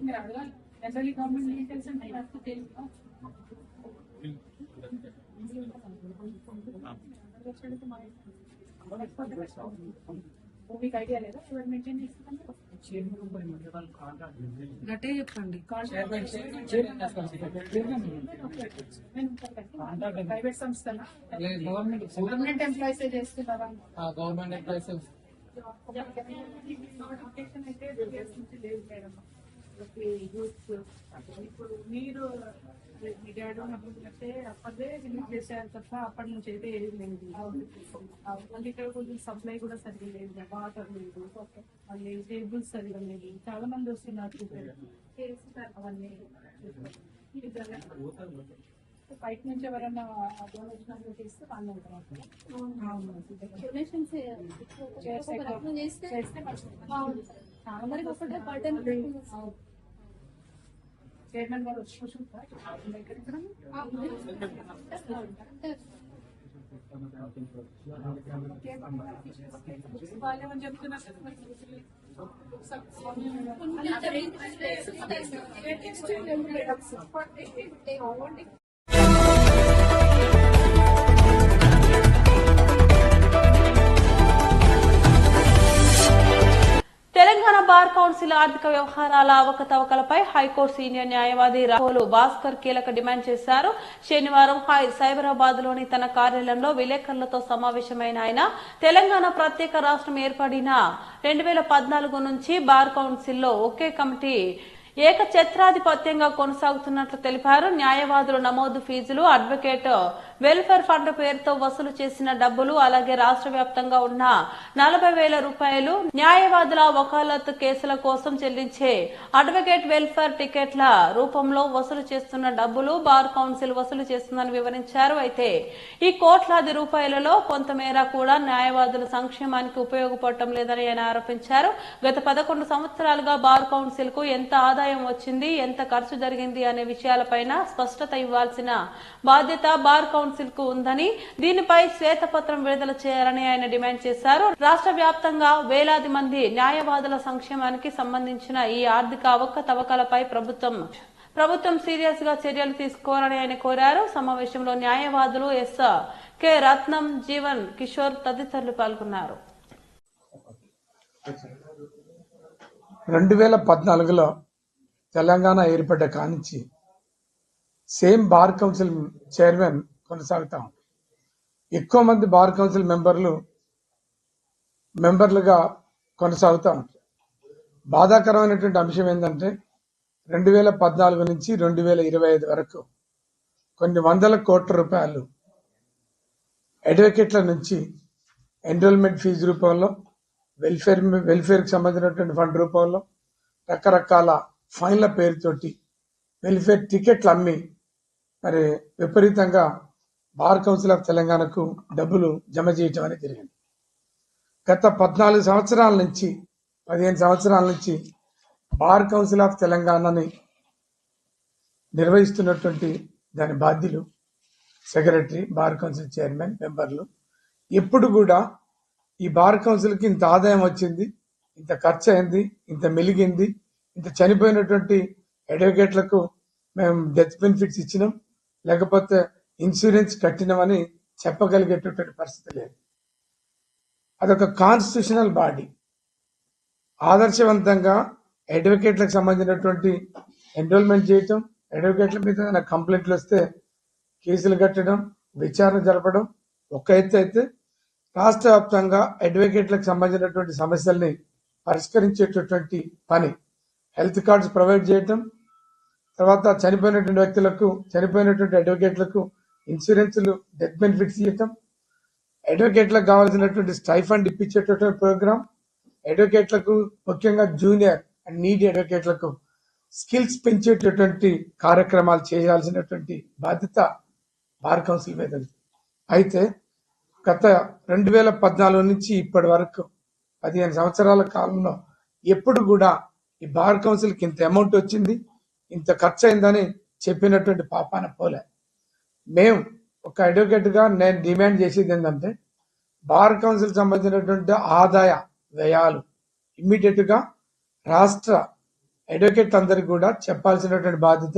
మీరు అడగాలి. జనరల్లీ గవర్నమెంట్ డీటెయిల్స్ అంటే మీకు ఐడియా లేదా? ఎవరు మెయింటైన్ చేస్తుందంటే గట్టే చెప్పండి. ప్రైవేట్ సంస్థల గవర్నమెంట్ ఎంప్లాయీస్ చేస్తున్నారా? గవర్నమెంట్ ఎంప్లాయీస్ అయితే లేదు మేడం. ఇప్పుడు మీరు మీ డాడీ ఉన్నప్పుడు అప్పటిదే రిలీజ్ చేశారు తప్ప అప్పటి నుంచి అయితే ఏది లేదు. మళ్ళీ ఇక్కడ కొంచెం సప్లై కూడా సరిగ్గా లేదు, వాటర్ లేదు, మళ్ళీ టేబుల్స్ సరిగ్గా లేదు. చాలా మంది వస్తున్నారు అవన్నీ. బయట నుంచి ఎవరైనా డొనేషన్ చేస్తే వాళ్ళు చాలా మంది ఒకటే చైర్మన్ గారు వచ్చి కూర్చుంటారు. వాళ్ళేమని చెప్తున్నారు తెలంగాణ బార్ కౌన్సిల్ ఆర్థిక వ్యవహారాల అవకతవకలపై హైకోర్టు సీనియర్ న్యాయవాది రాహుల్ భాస్కర్ కీలక డిమాండ్ చేశారు. శనివారం సైబరాబాద్ లోని తన కార్యాలయంలో విలేకరులతో సమావేశమైన ఆయన తెలంగాణ ప్రత్యేక రాష్ట్రం ఏర్పడిన 2014 నుంచి బార్ కౌన్సిల్లో ఒకే కమిటీ ఏకఛత్రాధిపత్యంగా కొనసాగుతున్నట్లు తెలిపారు. న్యాయవాదుల నమోదు ఫీజులు, అడ్వకేట్ వెల్ఫేర్ ఫండ్ పేరుతో వసూలు చేసిన డబ్బులు, అలాగే రాష్ట్ర వ్యాప్తంగా ఉన్న 40,000 రూపాయలు, న్యాయవాదుల వకాలత్ కేసుల కోసం చెల్లించే అడ్వకేట్ వెల్ఫేర్ టికెట్ల రూపంలో వసూలు చేస్తున్న డబ్బులు బార్ కౌన్సిల్ వసూలు చేస్తుందని వివరించారు. అయితే ఈ కోట్లాది రూపాయలలో కొంతమేర కూడా న్యాయవాదుల సంక్షేమానికి ఉపయోగపడటం లేదని ఆయన ఆరోపించారు. గత 11 సంవత్సరాలుగా బార్ కౌన్సిల్ కు ఎంత ఆదాయం వచ్చింది, ఎంత ఖర్చు జరిగింది అనే విషయాలపైన స్పష్టత ఇవ్వాల్సిన బాధ్యత బార్ కౌన్సిల్ కు ఉందని, దీనిపై శ్వేతపత్రం విడుదల చేయాలని ఆయన డిమాండ్ చేశారు. రాష్ట్ర వ్యాప్తంగా వేలాది మంది న్యాయవాదుల సంక్షేమానికి సంబంధించిన ఈ ఆర్థిక అవకతవకలపై ప్రభుత్వం సీరియస్ గా చర్యలు తీసుకోవాలని ఆయన కోరారు. సమావేశంలో న్యాయవాదులు ఎస్ కె రత్నం, జీవన్ కిషోర్ తదితరులు పాల్గొన్నారు. 2014లో తెలంగాణ ఏర్పడ్డ కానించి సేమ్ బార్ కౌన్సిల్ చైర్మన్ కొనసాగుతాం. ఎక్కువ మంది బార్ కౌన్సిల్ మెంబర్లుగా కొనసాగుతూ ఉంటారు. బాధాకరమైనటువంటి అంశం ఏంటంటే 2014 నుంచి 2025 వరకు కొన్ని వందల కోట్ల రూపాయలు అడ్వకేట్ల నుంచి ఎన్రోల్మెంట్ ఫీజు రూపంలో, వెల్ఫేర్కి సంబంధించినటువంటి ఫండ్ రూపంలో, రకరకాల ఫైన్ల పేరుతోటి వెల్ఫేర్ టికెట్లు అమ్మి మరి విపరీతంగా బార్ కౌన్సిల్ ఆఫ్ తెలంగాణకు డబ్బులు జమ చేయటం అనేది జరిగింది. గత 14 సంవత్సరాల నుంచి 15 సంవత్సరాల నుంచి బార్ కౌన్సిల్ ఆఫ్ తెలంగాణని నిర్వహిస్తున్నటువంటి దాని బాధ్యులు, సెక్రటరీ, బార్ కౌన్సిల్ చైర్మన్, మెంబర్లు ఎప్పుడు కూడా ఈ బార్ కౌన్సిల్కి ఇంత ఆదాయం వచ్చింది, ఇంత ఖర్చు అయింది, ఇంత మెలిగింది, ఇంత చనిపోయినటువంటి అడ్వకేట్లకు మేము డెత్ బెనిఫిట్స్ ఇచ్చినాం, లేకపోతే ఇన్సూరెన్స్ కట్టినామని చెప్పగలిగేటటువంటి పరిస్థితి లేదు. అదొక కాన్స్టిట్యూషనల్ బాడీ. ఆదర్శవంతంగా అడ్వకేట్లకు సంబంధించినటువంటి ఎన్రోల్మెంట్ చేయటం, అడ్వకేట్ల మీద కంప్లైంట్లు వస్తే కేసులు కట్టడం, విచారణ జరపడం ఒక ఎత్తు అయితే, రాష్ట్ర వ్యాప్తంగా అడ్వకేట్లకు సంబంధించినటువంటి సమస్యల్ని పరిష్కరించేటటువంటి పని, హెల్త్ కార్డ్స్ ప్రొవైడ్ చేయటం, తర్వాత చనిపోయినటువంటి వ్యక్తులకు, చనిపోయినటువంటి అడ్వకేట్లకు ఇన్సూరెన్స్లు, డెత్ బెనిఫిట్స్ ఇవ్వటం, అడ్వకేట్లకు కావాల్సినటువంటి స్టైఫండ్ ఇప్పించేటటువంటి ప్రోగ్రామ్, అడ్వకేట్లకు ముఖ్యంగా జూనియర్ అండ్ నీడీ అడ్వకేట్లకు స్కిల్స్ పెంచేటటువంటి కార్యక్రమాలు చేయాల్సినటువంటి బాధ్యత బార్ కౌన్సిల్ మీద ఉంది. అయితే గత 2014 నుంచి ఇప్పటి వరకు 15 సంవత్సరాల కాలంలో ఎప్పుడు కూడా ఈ బార్ కౌన్సిల్కి ఇంత అమౌంట్ వచ్చింది, ఇంత ఖర్చు అయిందని చెప్పినటువంటి పాపాన పోలే. మేము ఒక అడ్వకేట్గా నేను డిమాండ్ చేసేది ఏంటంటే, బార్ కౌన్సిల్ సంబంధించినటువంటి ఆదాయ వ్యయాలు ఇమ్మీడియట్ గా రాష్ట్ర అడ్వకేట్ అందరికి కూడా చెప్పాల్సినటువంటి బాధ్యత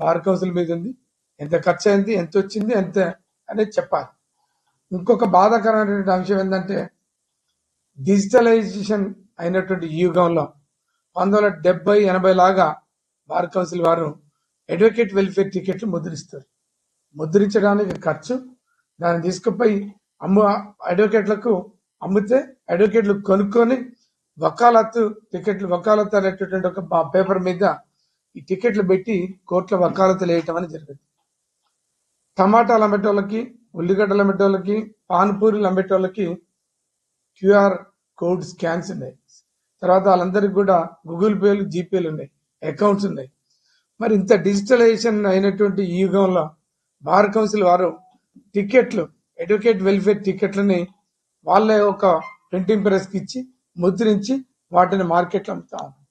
బార్ కౌన్సిల్ మీద ఉంది. ఎంత ఖర్చు అయింది, ఎంత వచ్చింది, ఎంత అనేది చెప్పాలి. ఇంకొక బాధాకరమైనటువంటి అంశం ఏంటంటే, డిజిటలైజేషన్ అయినటువంటి యుగంలో 1970-80 లాగా బార్ కౌన్సిల్ వారు అడ్వకేట్ వెల్ఫేర్ టికెట్లు ముద్రిస్తారు. ముద్రించడానికి ఖర్చు, దాన్ని తీసుకుపోయి అడ్వకేట్లకు అమ్మితే అడ్వకేట్లు కొనుక్కొని వకాలత్తు టికెట్లు, వకాలత్తు అనేటటువంటి ఒక పేపర్ మీద ఈ టికెట్లు పెట్టి కోర్టుల వకాలత్తులు వేయటం అని జరిగింది. టమాటాలు అమ్మేటోళ్ళకి, ఉల్లిగడ్డలు అమ్మేటోళ్ళకి, పాన్పూరీలు అమ్మేటోళ్ళకి QR కోడ్ స్కాన్స్ ఉన్నాయి. తర్వాత వాళ్ళందరికీ కూడా గూగుల్ పేలు, జీపేలు ఉన్నాయి, అకౌంట్స్ ఉన్నాయి. మరి ఇంత డిజిటలైజేషన్ అయినటువంటి ఈ యుగంలో బార్ కౌన్సిల్ వారు టికెట్లు, అడ్వకేట్ వెల్ఫేర్ టికెట్లని వాళ్ళే ఒక ప్రింటింగ్ ప్రెస్కి ఇచ్చి ముద్రించి వాటిని మార్కెట్లో అమ్ముతా ఉన్నారు.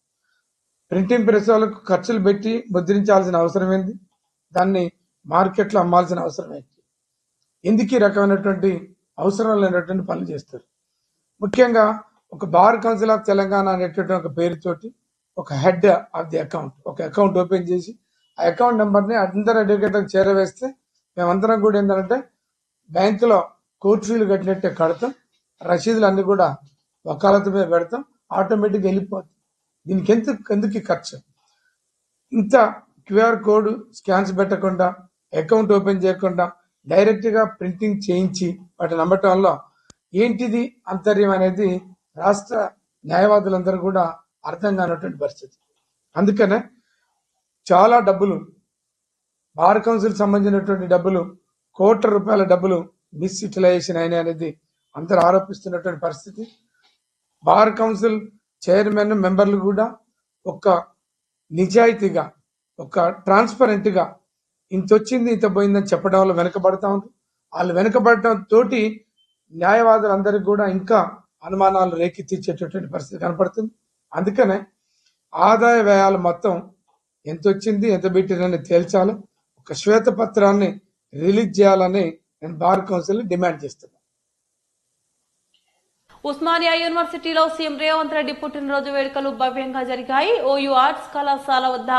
ప్రింటింగ్ ప్రెస్ వాళ్ళకు ఖర్చులు పెట్టి ముద్రించాల్సిన అవసరం ఏంది, దాన్ని మార్కెట్లో అమ్మాల్సిన అవసరం ఏంటి? ఎందుకు ఈ రకమైనటువంటి అవసరం లేనటువంటి పనులు చేస్తారు? ముఖ్యంగా ఒక బార్ కౌన్సిల్ ఆఫ్ తెలంగాణ అనేటువంటి ఒక పేరుతోటి ఒక హెడ్ ఆఫ్ ది అకౌంట్, ఒక అకౌంట్ ఓపెన్ చేసి ఆ అకౌంట్ నెంబర్ని అందరు అడ్వకేట్లకు చేరవేస్తే మేమందరం కూడా ఏంటంటే బ్యాంకులో కోర్టు ఫీలు కట్టినట్టే కడతాం, రసీదులు అన్ని కూడా వకాలతు మీద పెడతాం, ఆటోమేటిక్గా వెళ్ళిపోతుంది. దీనికి ఎందుకు ఖర్చు? ఇంత QR కోడ్ స్కాన్స్ పెట్టకుండా, అకౌంట్ ఓపెన్ చేయకుండా డైరెక్ట్గా ప్రింటింగ్ చేయించి వాటిని అమ్మటం వల్ల ఏంటిది అంతర్యం అనేది రాష్ట్ర న్యాయవాదులందరూ కూడా అర్థం కానటువంటి పరిస్థితి. అందుకనే చాలా డబ్బులు బార్ కౌన్సిల్ సంబంధించినటువంటి డబ్బులు కోట్ల రూపాయల డబ్బులు మిస్ యూటిలైజేషన్ అయినాయి అనేది అందరూ ఆరోపిస్తున్నటువంటి పరిస్థితి. బార్ కౌన్సిల్ చైర్మన్ మెంబర్లు కూడా ఒక నిజాయితీగా ఒక ట్రాన్స్పరెంట్ గా ఇంత వచ్చింది ఇంత పోయిందని చెప్పడం వల్ల వెనకబడతా ఉంది. వాళ్ళు వెనకబడటం తోటి న్యాయవాదులందరికీ కూడా ఇంకా అనుమానాలు రేకెత్తించేటటువంటి పరిస్థితి కనపడుతుంది. అందుకనే ఆదాయ వ్యయాలు మొత్తం ఎంత వచ్చింది ఎంత పెట్టిందని తేల్చాలి, ఒక శ్వేతపత్రాన్ని రిలీజ్ చేయాలని నేను బార్ కౌన్సిల్ డిమాండ్ చేస్తున్నాను. ఉస్మానియా యూనివర్సిటీలో సీఎం రేవంత్ రెడ్డి పుట్టినరోజు వేడుకలు భవ్యంగా జరిగాయి. ఓయూ ఆర్ట్స్ కళాశాల వద్ద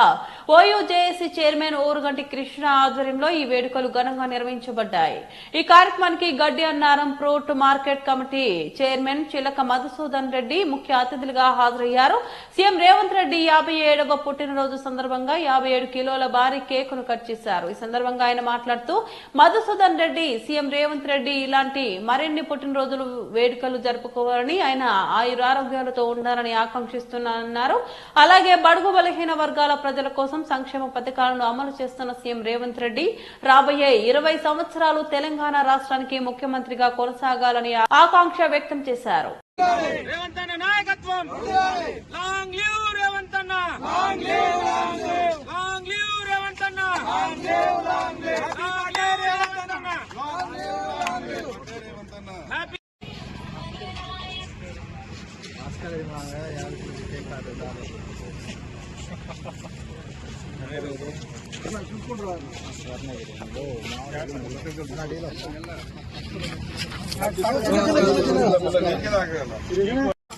OU JAC chairman Urugunti Krishna ఆధ్వర్యంలో ఈ వేడుకలు ఘనంగా నిర్వహించబడ్డాయి. ఈ కార్యక్రమానికి గడ్డి Annaram fruit market committee chairman చిలక మధుసూదన్ రెడ్డి ముఖ్య అతిథులుగా హాజరయ్యారు. సీఎం రేవంత్ రెడ్డి 57వ పుట్టినరోజు సందర్భంగా 57 కిలోల భారీ కేకును కట్ చేశారు. ఈ సందర్భంగా ఆయన మాట్లాడుతూ మధుసూదన్ రెడ్డి సీఎం రేవంత్ రెడ్డి ఇలాంటి మరిన్ని పుట్టినరోజులు వేడుకలు జరుపుకోవాలని ఆయన ఆయురారోగ్యాలతో ఉండాలని ఆకాంక్షిస్తున్నారన్నారు. అలాగే బడుగు బలహీన వర్గాల ప్రజల కోసం సంక్షేమ పథకాలను అమలు చేస్తున్న సీఎం రేవంత్ రెడ్డి రాబోయే 20 సంవత్సరాలు తెలంగాణ రాష్ట్రానికి ముఖ్యమంత్రిగా కొనసాగాలని ఆకాంక్ష వ్యక్తం చేశారు.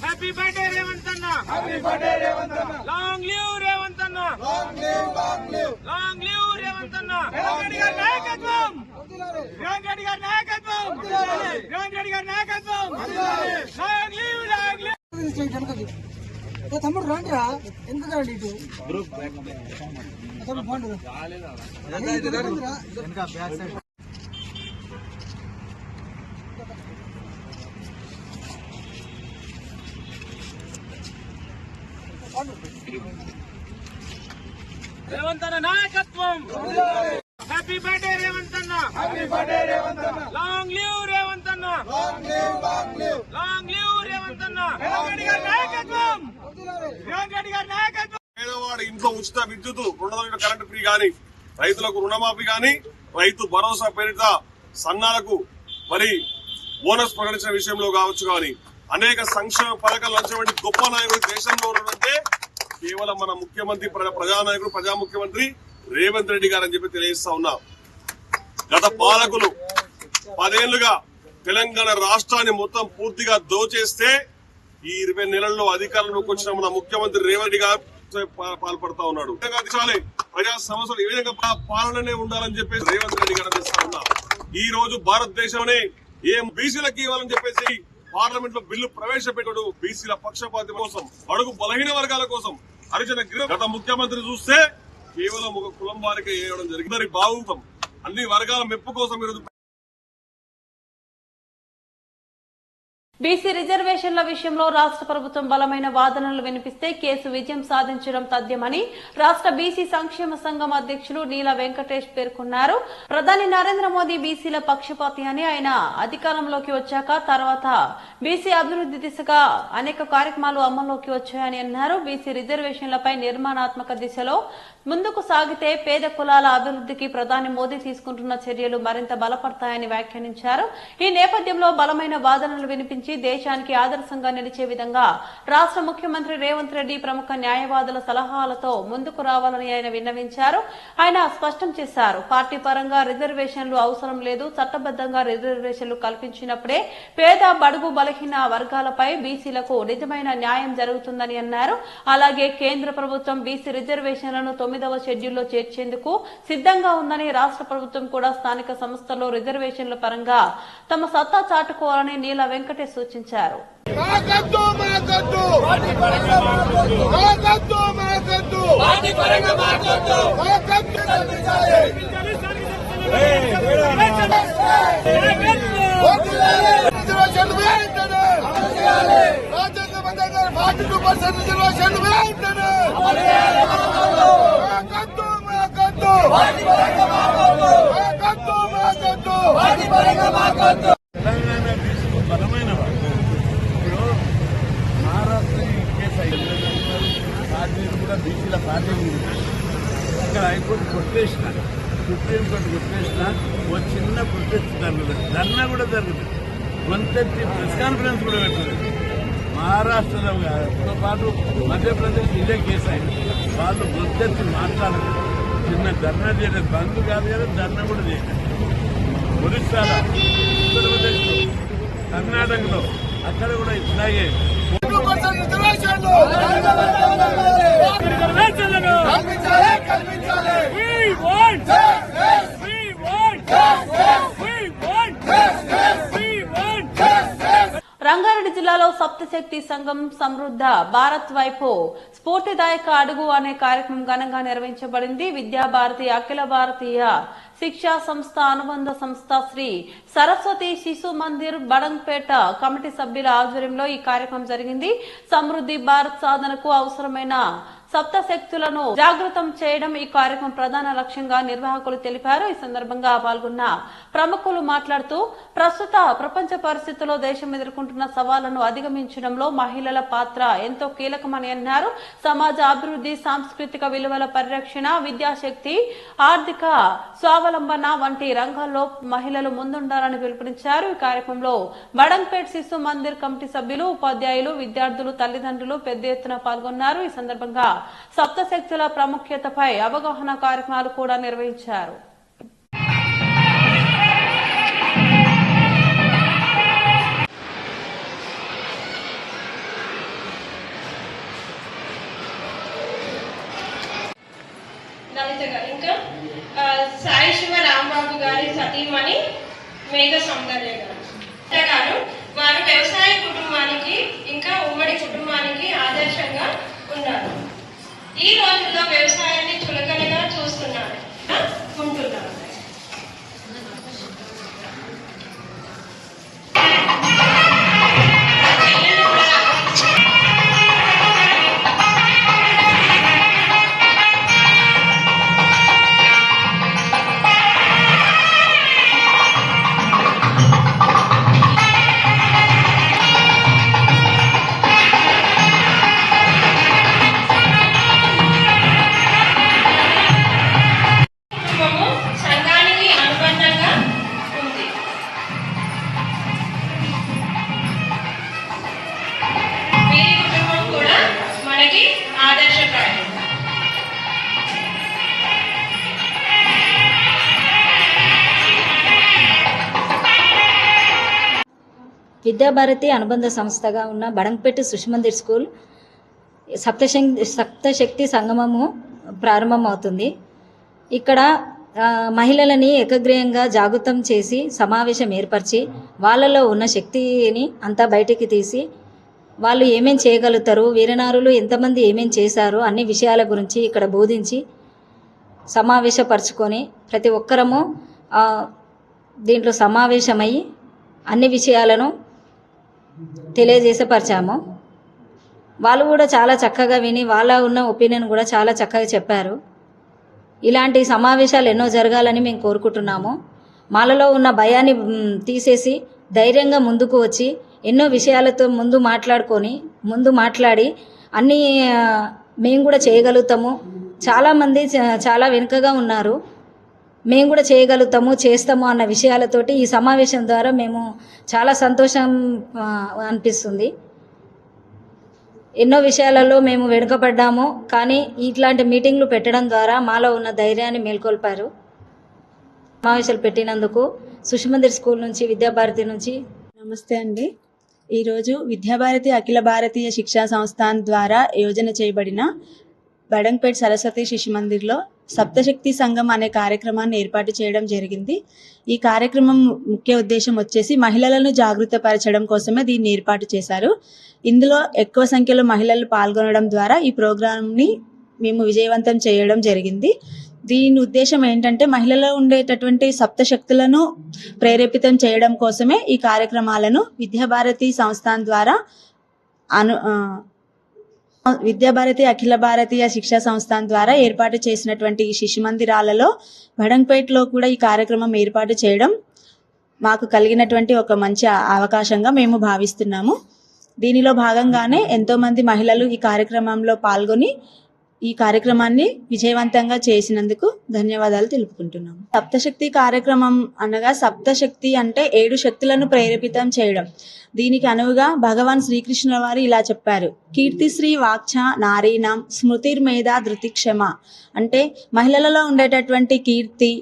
హ్యాపీ బర్త్డే రేవంత్ అన్న, హ్యాపీ బర్త్డే రేవంత్ అన్న, లాంగ్ లివ్ రేవంత్ అన్న, long live long live long live Revanth అన్న, రేవంత్ రెడ్డి గారి నాయకత్వం, రేవంత్ రెడ్డి గారి నాయకత్వం, రేవంత్ రెడ్డి గారి నాయకత్వం, లాంగ్ లివ్ లాంగ్ లివ్. తమ్ముడు రండిరా, ఎందుకు రండి ఇటు రేవంత్ అన్న నాయకత్వం, హ్యాపీ బర్త్డే రేవంత్ అన్న, హ్యాపీ బర్త్డే రేవంత్ అన్న, లాంగ్ లివ్ రేవంత్ అన్న, long live long live long live Revanth అన్న, రేవంత్ రెడ్డి గారి నాయకత్వం, రేవంత్ రెడ్డి గారి నాయకత్వం. పేదవాడి ఇంట్లో ఉచిత విద్యుత్ 200 యూనిట్ల కరెంటు ఫ్రీ గాని, రైతులకు రుణమాఫీ గాని, రైతు భరోసా పేరిట సన్నాలకు మరి బోనస్ ప్రకటించిన విషయంలో కావచ్చు గాని అనేక సంక్షేమ పథకాలు అందించినటువంటి గొప్ప నాయకుడు దేశంలో ఉన్నదంటే కేవలం మన ముఖ్యమంత్రి ప్రజానాయకుడు ప్రజా ముఖ్యమంత్రి రేవంత్ రెడ్డి గారు అని చెప్పి తెలియజేస్తా ఉన్నా. గత పాలకులు 10 ఏళ్లుగా తెలంగాణ రాష్ట్రాన్ని మొత్తం పూర్తిగా దోచేస్తే ఈ 20 నెలల్లో అధికారంలోకి వచ్చిన మన ముఖ్యమంత్రి రేవంత్ రెడ్డి గారు పాల్పడతా ఉన్నాడు. ప్రజా సమస్యలు ఏ విధంగా పాలననే ఉండాలని చెప్పేసి రేవంత్ రెడ్డి గారు చేస్తా ఉన్నా. ఈ రోజు భారతదేశంలోనే ఏం బీసీలకు ఇవ్వాలని చెప్పేసి పార్లమెంట్ లో బిల్లు ప్రవేశపెట్టాడు. బీసీల పక్షపాతి కోసం, అడుగు బలహీన వర్గాల కోసం హరిజన గత ముఖ్యమంత్రి చూస్తే కేవలం ఒక కులం వారికి వేయడం జరిగింది. బాగుంటాం అన్ని వర్గాల మెప్పు కోసం ఈరోజు బీసీ రిజర్వేషన్ల విషయంలో రాష్ట్ర ప్రభుత్వం బలమైన వాదనలు వినిపిస్తే కేసు విజయం సాధించడం తథ్యమని రాష్ట్ర బీసీ సంక్షేమ సంఘం అధ్యక్షులు నీల వెంకటేష్ పేర్కొన్నారు. ప్రధాని నరేంద్ర మోదీ బీసీల పక్షపాతి అని, ఆయన అధికారంలోకి వచ్చాక తర్వాత బీసీ అభివృద్ది దిశగా అనేక కార్యక్రమాలు అమల్లోకి వచ్చాయని అన్నారు. బీసీ రిజర్వేషన్లపై నిర్మాణాత్మక దిశలో ముందుకు సాగితే పేద కులాల అభివృద్దికి ప్రధాని మోదీ తీసుకుంటున్న చర్యలు మరింత బలపడతాయని వ్యాఖ్యానించారు. ఈ నేపథ్యంలో బలమైన వాదనలు వినిపించి దేశానికి ఆదర్శంగా నిలిచే విధంగా రాష్ట్ర ముఖ్యమంత్రి రేవంత్ రెడ్డి ప్రముఖ న్యాయవాదుల సలహాలతో ముందుకు రావాలని ఆయన విన్నవించారు. ఆయన స్పష్టం చేశారు, పార్టీ పరంగా రిజర్వేషన్లు అవసరం లేదు, చట్టబద్దంగా రిజర్వేషన్లు కల్పించినప్పుడే పేద బడుగు బలహీన వర్గాలపై బీసీలకు నిజమైన న్యాయం జరుగుతుందని అన్నారు. అలాగే కేంద్ర ప్రభుత్వం బీసీ రిజర్వేషన్లను 9వ షెడ్యూల్లో చేర్చేందుకు సిద్దంగా ఉందని, రాష్ట్ర ప్రభుత్వం కూడా స్థానిక సంస్థల్లో రిజర్వేషన్ల పరంగా తమ సత్తా చాటుకోవాలని నీల వెంకటేష్ సూచించారు. రాజ్యాంగ తెలంగాణ బీసీలు బలమైన వాళ్ళు. ఇప్పుడు మహారాష్ట్ర కేసు అయింది, పార్టీలు కూడా బీసీల పార్టీ ఉంది. ఇక్కడ హైకోర్టు కొట్టేసిన, సుప్రీంకోర్టు కొట్టేసిన ఓ చిన్న ప్రొటెస్ట్ ధర్నా కూడా జరుగుతుంది. గొంతెత్తి ప్రెస్ కాన్ఫరెన్స్ కూడా పెట్టలేదు. మహారాష్ట్రతో పాటు మధ్యప్రదేశ్ ఇదే కేసు అయింది. వాళ్ళు గొంతెత్తి మాట్లాడలేదు, చిన్న ధర్నా చేయలేదు. బంద్ కాదు కదా, ధర్నా కూడా చేయలేదు. ఒరిస్సాలో, ఉత్తరప్రదేశ్లో, కర్ణాటకలో అక్కడ కూడా ఇట్లాగే రంగారెడ్డి జిల్లాలో సప్తశక్తి సంఘం సమృద్ధ భారత్ వైపు స్ఫూర్తిదాయక అడుగు అనే కార్యక్రమం ఘనంగా నిర్వహించబడింది. విద్యాభారతి అఖిల భారతీయ శిక్షా సంస్థ అనుబంధ సంస్థ శ్రీ సరస్వతి శిశు మందిర్ బడంగ్పేట కమిటీ సభ్యుల ఆధ్వర్యంలో ఈ కార్యక్రమం జరిగింది. సమృద్ధి భారత్ సాధనకు అవసరమైన సప్తశక్తులను జాగృతం చేయడం ఈ కార్యక్రమం ప్రధాన లక్ష్యంగా నిర్వాహకులు తెలిపారు. ఈ సందర్భంగా పాల్గొన్న ప్రముఖులు మాట్లాడుతూ ప్రస్తుత ప్రపంచ పరిస్థితుల్లో దేశం ఎదుర్కొంటున్న సవాళ్లను అధిగమించడంలో మహిళల పాత్ర ఎంతో కీలకమని అన్నారు. సమాజ అభివృద్ధి, సాంస్కృతిక విలువల పరిరక్షణ, విద్యాశక్తి, ఆర్థిక స్వావలంబన వంటి రంగాల్లో మహిళలు ముందుండాలని పిలుపునిచ్చారు. ఈ కార్యక్రమంలో బడంగ్పేట్ శిశు మందిర్ కమిటీ సభ్యులు, ఉపాధ్యాయులు, విద్యార్థులు, తల్లిదండ్రులు పెద్ద ఎత్తున పాల్గొన్నారు. ఈ సందర్భంగా సప్తశక్తుల ప్రాముఖ్యతపై అవగాహన కార్యక్రమాలు కూడా నిర్వహించారు. ఇంకా సాయి శివ రాంబాబు గారి సతీమణి మేఘ సౌందర్య గారు వారు వ్యవసాయ కుటుంబానికి ఇంకా ఉమ్మడి కుటుంబానికి ఆదర్శంగా ఉన్నారు. ఈ రోజుల్లో వ్యవసాయాన్ని చులకనగా చూస్తున్నారు ఉంటున్నారు. విద్యాభారతి అనుబంధ సంస్థగా ఉన్న బడంగ్పేట శిశుమందిర్ స్కూల్ సప్తశక్తి సంగమము ప్రారంభమవుతుంది. ఇక్కడ మహిళలని ఏకగ్రీయంగా జాగృతం చేసి సమావేశం ఏర్పరిచి వాళ్ళలో ఉన్న శక్తిని అంతా బయటికి తీసి వాళ్ళు ఏమేం చేయగలుగుతారు, వీరనారులు ఎంతమంది ఏమేం చేశారు అన్ని విషయాల గురించి ఇక్కడ బోధించి సమావేశపరచుకొని ప్రతి ఒక్కరము దీంట్లో సమావేశమై అన్ని విషయాలను తెలియజేసపరిచాము. వాళ్ళు కూడా చాలా చక్కగా విని వాళ్ళ ఉన్న ఒపీనియన్ కూడా చాలా చక్కగా చెప్పారు. ఇలాంటి సమావేశాలు ఎన్నో జరగాలని మేము కోరుకుంటున్నాము. మాలలో ఉన్న భయాన్ని తీసేసి ధైర్యంగా ముందుకు వచ్చి ఎన్నో విషయాలతో ముందు మాట్లాడి అన్నీ మేము కూడా చేయగలుగుతాము. చాలామంది చాలా వెనుకగా ఉన్నారు, మేము కూడా చేయగలుగుతాము, చేస్తాము అన్న విషయాలతోటి ఈ సమావేశం ద్వారా మేము చాలా సంతోషం అనిపిస్తుంది. ఎన్నో విషయాలలో మేము వెనుకబడ్డాము, కానీ ఇట్లాంటి మీటింగ్లు పెట్టడం ద్వారా మాలో ఉన్న ధైర్యాన్ని మేల్కొల్పారు. సమావేశాలు పెట్టినందుకు శిశుమందిర్ స్కూల్ నుంచి, విద్యాభారతి నుంచి నమస్తే అండి. ఈరోజు విద్యాభారతి అఖిల భారతీయ శిక్షా సంస్థాన్ ద్వారా యోజన చేయబడిన బడంగ్పేట్ సరస్వతి శిశుమందిర్లో సప్తశక్తి సంఘం అనే కార్యక్రమాన్ని ఏర్పాటు చేయడం జరిగింది. ఈ కార్యక్రమం ముఖ్య ఉద్దేశం వచ్చేసి మహిళలను జాగృతపరచడం కోసమే దీన్ని ఏర్పాటు చేశారు. ఇందులో ఎక్కువ సంఖ్యలో మహిళలు పాల్గొనడం ద్వారా ఈ ప్రోగ్రాంని మేము విజయవంతం చేయడం జరిగింది. దీని ఉద్దేశం ఏంటంటే మహిళల్లో ఉండేటటువంటి సప్తశక్తులను ప్రేరేపితం చేయడం కోసమే ఈ కార్యక్రమాలను విద్యాభారతి సంస్థాన్ ద్వారా విద్యాభారతి అఖిల భారతీయ శిక్షా సంస్థాన్ ద్వారా ఏర్పాటు చేసినటువంటి ఈ శిశు మందిరాలలో బడంగ్పేట్లో కూడా ఈ కార్యక్రమం ఏర్పాటు చేయడం మాకు కలిగినటువంటి ఒక మంచి అవకాశంగా మేము భావిస్తున్నాము. దీనిలో భాగంగానే ఎంతోమంది మహిళలు ఈ కార్యక్రమంలో పాల్గొని ఈ కార్యక్రమాన్ని విజయవంతంగా చేసినందుకు ధన్యవాదాలు తెలుపుకుంటున్నాము. సప్తశక్తి కార్యక్రమం అనగా సప్తశక్తి అంటే 7 శక్తులను ప్రేరేపితం చేయడం. దీనికి అనువుగా భగవాన్ శ్రీకృష్ణుల వారు ఇలా చెప్పారు: కీర్తిశ్రీ వాక్ఛ నారీనాం స్మృతిర్మేధా ధృతిక్షమ. అంటే మహిళలలో ఉండేటటువంటి కీర్తి,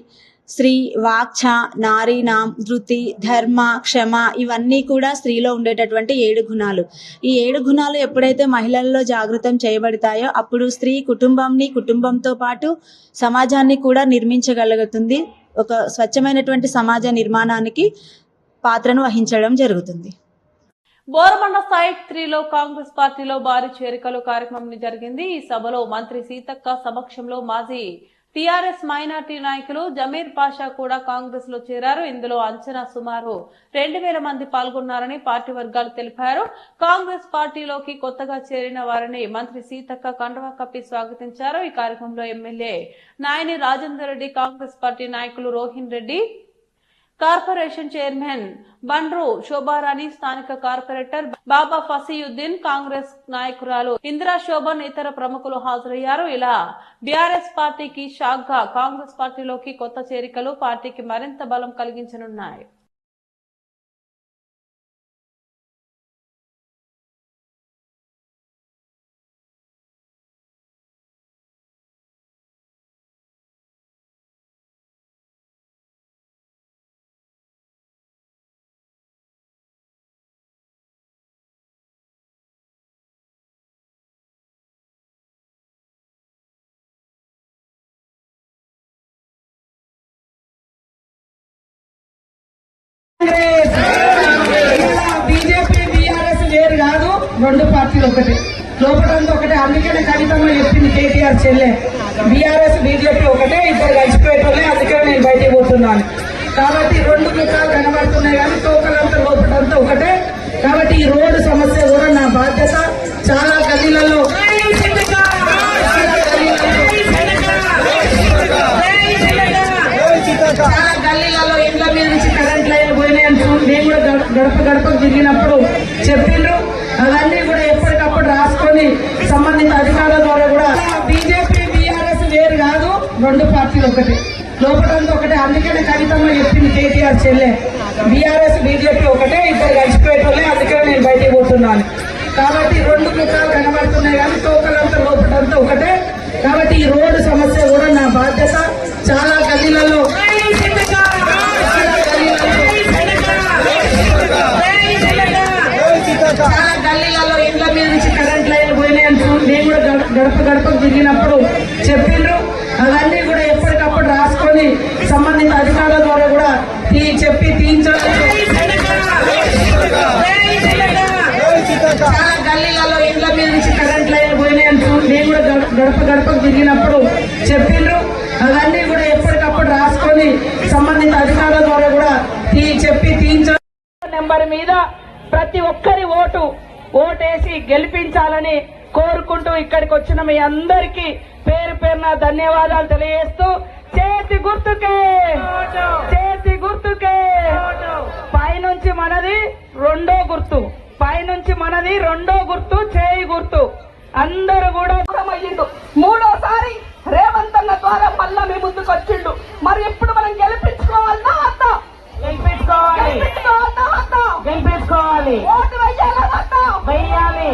శ్రీ, వాక్ఛ, నారీనాం, ధృతి, ధర్మ, క్షమ ఇవన్నీ కూడా స్త్రీలో ఉండేటటువంటి 7 గుణాలు. ఈ 7 గుణాలు ఎప్పుడైతే మహిళల్లో జాగృతం చేయబడతాయో అప్పుడు స్త్రీ కుటుంబంతో పాటు సమాజాన్ని కూడా నిర్మించగలుగుతుంది. ఒక స్వచ్ఛమైనటువంటి సమాజ నిర్మాణానికి పాత్రను వహించడం జరుగుతుంది. బోరబండ సైట్ 3లో కాంగ్రెస్ పార్టీలో భారీ చేరికలు కార్యక్రమం జరిగింది. ఈ సభలో మంత్రి సీతక్క సమక్షంలో మాజీ టీఆర్ఎస్ మైనార్టీ నాయకులు జమీర్ పాషా కూడా కాంగ్రెస్ లో చేరారు. ఇందులో అంచనా సుమారు 2000 మంది పాల్గొన్నారని పార్టీ వర్గాలు తెలిపారు. కాంగ్రెస్ పార్టీలోకి కొత్తగా చేరిన వారిని మంత్రి సీతక్క కండువా కప్పి స్వాగతించారు. ఈ కార్యక్రమంలో ఎమ్మెల్యే నాయని రాజేందర్ రెడ్డి, కాంగ్రెస్ పార్టీ నాయకులు రోహిన్ రెడ్డి, కార్పొరేషన్ చైర్మన్ బండ్రు శోభారాణి, స్థానిక కార్పొరేటర్ బాబా ఫసీయుద్దీన్, కాంగ్రెస్ నాయకురాలు ఇందిరా శోభన్, ఇతర ప్రముఖులు హాజరయ్యారు. ఇలా బీఆర్ఎస్ పార్టీకి షాక్ గా కాంగ్రెస్ పార్టీలోకి కొత్త చేరికలు పార్టీకి మరింత బలం కలిగించనున్నాయి. బీజేపీ బీఆర్ఎస్ వేరు కాదు, 2 పార్టీలు ఒకటే, లోపలంతా ఒకటే. అందుకనే కవితమ్మ చెప్పింది కేటీఆర్ చెల్లె, బీఆర్ఎస్ బీజేపీ ఒకటే, ఇద్దరు కలిసిపోయేటోళ్ళే. అందుకనే నేను బయటికి పోతున్నాను. కాబట్టి 2 ముఖాలు కనబడుతున్నాయి కానీ తోకలంతా లోపలంతా ఒకటే. కాబట్టి ఈ రోడ్డు సమస్య కూడా నా బాధ్యత. చాలా గల్లీలలో ఇండ్ల మీద నుంచి కరెంట్ లైన్లు పోయినాయని నేను కూడా గడపకు తిరిగినప్పుడు చెప్పిండ్రు. అవన్నీ కూడా ఎప్పటికప్పుడు రాసుకొని సంబంధిత అధికారుల ద్వారా కూడా బీజేపీ బీఆర్ఎస్ వేరు కాదు, 2 పార్టీలు ఒకటే, లోపలంతా ఒకటే. అందుకనే కవితమ్మ చెప్పింది కేటీఆర్ చెల్లె, బీఆర్ఎస్ బీజేపీ ఒకటే, ఇద్దరు కలిసిపోయేటోళ్ళే. అందుకనే నేను బయటికి పోతున్నాను. కాబట్టి 2 ముఖాలు కనబడుతున్నాయి కానీ తోకలంతా లోపలంతా ఒకటే. కాబట్టి ఈ రోడ్డు సమస్య కూడా నా బాధ్యత. చాలా గల్లీలలో ఇండ్ల మీద నుంచి కరెంట్ లైన్లు పోయినాయని నేను కూడా గడపకు తిరిగినప్పుడు చెప్పిండ్రు. అవన్నీ కూడా ఎప్పటికప్పుడు రాసుకొని సంబంధిత అధికారుల ద్వారా కూడా చెప్పి తీయించాలి. చాలా గల్లీలలో ఇండ్ల మీద నుంచి కరెంట్ లైన్లు పోయినాయని నేను కూడా గడపకు తిరిగినప్పుడు చెప్పిండ్రు. అవన్నీ కూడా ఎప్పటికప్పుడు రాసుకొని సంబంధిత అధికారుల ద్వారా కూడా చెప్పి తీయించాలి. నెంబర్ మీద ప్రతి ఒక్కరి ఓటేసి గెలిపించాలని కోరుకుంటూ ఇక్కడికి వచ్చిన మీ అందరికీ పేరు పేరున ధన్యవాదాలు తెలియజేస్తూ, చేతి గుర్తుకే పైనుంచి మనది 2వ గుర్తు, చేయి గుర్తు. అందరూ కూడా అయ్యిండు. 3వసారి రేవంత్ అన్న ద్వారా మళ్ళా మీ ముందుకు వచ్చిండు. మరి ఎప్పుడు మనం గెలిపించుకోవాలన్నా వద్దా? గెలిపించుకోవాలి. ఓటు వెయ్యాలా వద్దా? వెయ్యాలి.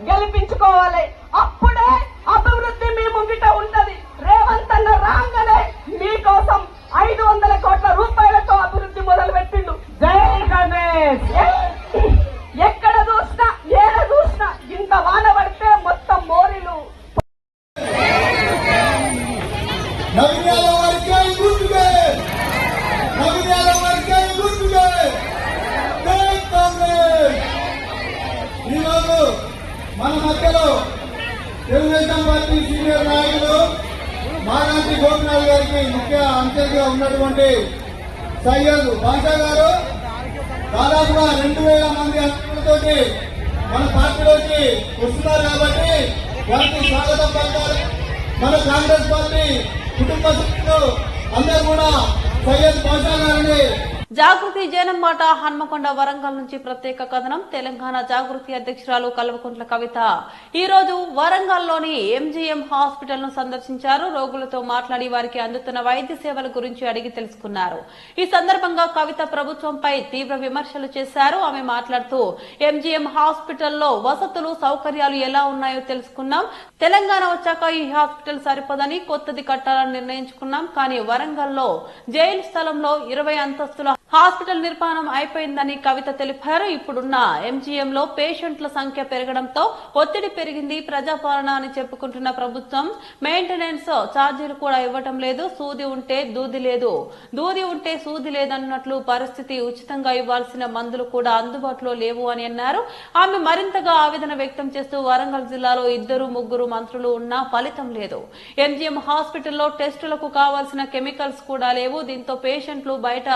గెలిపించుకోవాలి. అప్పుడే అభివృద్ధి మీ ముంగిట ఉంటది. రేవంత్ అన్న రాగానే మీకోసం 500 కోట్ల రూపాయలతో అభివృద్ధి మొదలు పెట్టిండు. జై కాంగ్రెస్. ఎక్కడ చూసినా ఏడ చూసినా ఇంత వాన పడితే మొత్తం మోరీలు. ఈరోజు మన మధ్యలో తెలుగుదేశం పార్టీ సీనియర్ నాయకులు మాగంటి గోపినాథ్ గారికి ముఖ్య అతిథిగా ఉన్నటువంటి సయ్యద్ బాషా గారు దాదాపుగా 2000 మంది అతిథులతోటి మన పార్టీలోకి వస్తున్నారు. కాబట్టి వారికి స్వాగతం పలకాలి. మన కాంగ్రెస్ పార్టీ కుటుంబ సభ్యులు అందరూ కూడా సయ్యద్ బాషా గారిని జాగృతి జేనంమాట హన్మకొండ వరంగల్ నుంచి ప్రత్యేక కథనం. తెలంగాణ జాగృతి అధ్యక్షురాలు కల్వకుంట్ల కవిత ఈ రోజు వరంగల్లోని ఎంజీఎం హాస్పిటల్ ను సందర్శించారు. రోగులతో మాట్లాడి వారికి అందుతున్న వైద్య సేవల గురించి అడిగి తెలుసుకున్నారు. ఈ సందర్భంగా కవిత ప్రభుత్వంపై తీవ్ర విమర్శలు చేశారు. ఆమె మాట్లాడుతూ ఎంజీఎం హాస్పిటల్లో వసతులు సౌకర్యాలు ఎలా ఉన్నాయో తెలుసుకున్నాం. తెలంగాణ వచ్చాక ఈ హాస్పిటల్ సరిపోదని కొత్తది కట్టాలని నిర్ణయించుకున్నాం. కానీ వరంగల్లో జైలు స్థలంలో 20 అంతస్తుల హాస్పిటల్ నిర్మాణం అయిపోయిందని కవిత తెలిపారు. ఇప్పుడున్న ఎంజీఎంలో పేషెంట్ల సంఖ్య పెరగడంతో ఒత్తిడి పెరిగింది. ప్రజాపాలన అని చెప్పుకుంటున్న ప్రభుత్వం మెయింటెనెన్స్ ఛార్జీలు కూడా ఇవ్వటం లేదు. సూది ఉంటే దూది లేదు, దూది ఉంటే సూది లేదన్నట్లు పరిస్థితి. ఉచితంగా ఇవ్వాల్సిన మందులు కూడా అందుబాటులో లేవు అని అన్నారు. ఆమె మరింతగా ఆవేదన వ్యక్తం చేస్తూ వరంగల్ జిల్లాలో 2-3 మంత్రులు ఉన్నా ఫలితం లేదు. ఎంజీఎం హాస్పిటల్లో టెస్టులకు కావాల్సిన కెమికల్స్ కూడా లేవు. దీంతో పేషెంట్లు బయట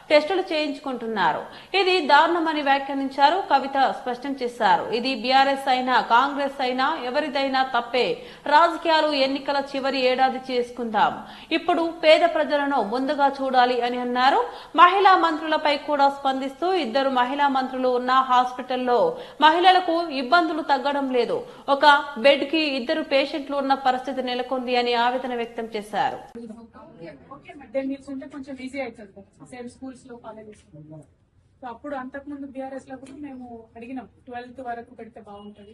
టెస్టులు చేయించుకుంటున్నారు. ఇది దారుణమని వ్యాఖ్యానించారు. కవిత స్పష్టం చేశారు. ఇది బీఆర్ఎస్ అయినా కాంగ్రెస్ అయినా ఎవరిదైనా తప్పే. రాజకీయాలు ఎన్నికల చివరి ఏడాది చేసుకుందాం. ఇప్పుడు పేద ప్రజలను ముందుగా చూడాలి అని అన్నారు. మహిళా మంత్రులపై కూడా స్పందిస్తూ 2 మహిళా మంత్రులు ఉన్న హాస్పిటల్లో మహిళలకు ఇబ్బందులు తగ్గడం లేదు. ఒక బెడ్ కి 2 పేషెంట్లు ఉన్న పరిస్థితి నెలకొంది అని ఆవేదన వ్యక్తం చేశారు. మిడ్ డే మీల్స్ ఉంటే కొంచెం ఈజీ అవుతుంది సేమ్ స్కూల్స్ లో కాలేజెస్. సో అప్పుడు అంతకుముందు బీఆర్ఎస్ లో కూడా మేము అడిగినాం 12th వరకు పెడితే బాగుంటది.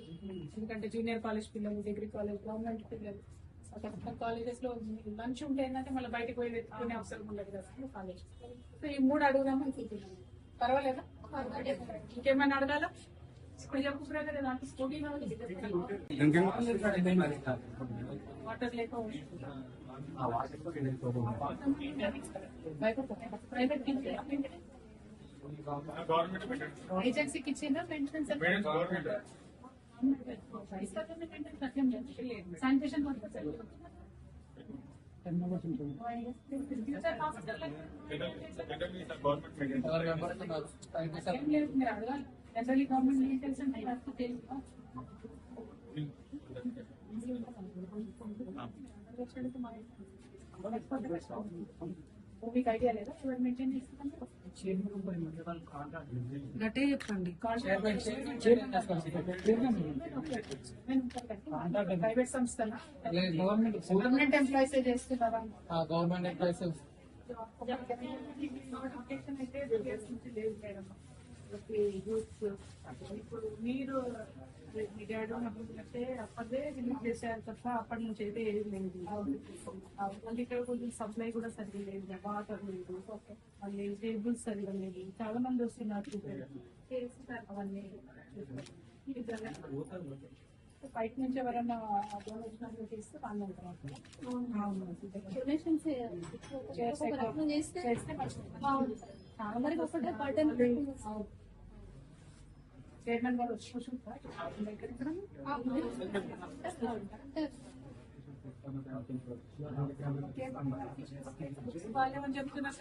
ఎందుకంటే జూనియర్ కాలేజ్ పిల్లలు, డిగ్రీ కాలేజ్, గవర్నమెంట్ పిల్లలు అక్కడ కాలేజెస్ లో లంచ్ ఉంటే ఏంటంటే మళ్ళీ బయటకు పోయి వెతుకునే అవసరం ఉండదు కదా కాలేజ్. సో ఈ 3 అడుగుదామని అనుకుంటున్నాను. పర్వాలేదా? ఇంకేమైనా అడగాల? ఇప్పుడు చెప్పు బ్రదర్. దాంట్లో స్కూటీ వాటర్ లేక ఏజెన్సీకి ఇచ్చిందా మెయింటెనెన్స్? శానిటేషన్ మీరు అడగాలి. జనరల్లీ గవర్నమెంట్ మెయింటెనెన్స్ అంటే తెలుసు. మీకు ఐడియా లేదా ఎవరు మెయింటైన్ చేస్తుందంటే? గట్టే చెప్పండి. ప్రైవేట్ సంస్థనా? గవర్నమెంట్ ఎంప్లాయీస్ చేస్తున్నారా? గవర్నమెంట్ ఎంప్లాయీస్ అయితే లేదు మేడం. ఇప్పుడు మీరు మీ డాడీ అంటే అప్పటిదే రిలీజ్ చేశారు తప్ప అప్పటి నుంచి అయితే ఏది లేదు. మళ్ళీ ఇక్కడ కొంచెం సప్లై కూడా సరిగ్గా లేదు, వాటర్ లేదు, మళ్ళీ టేబుల్స్ సరిగ్గా లేదు. చాలా మంది వస్తున్నారు అవన్నీ. బయట నుంచి ఎవరైనా డొనేషన్ చేస్తే బాగా చైర్మన్ గారు వచ్చి వాళ్ళేమని చెప్తున్నారు.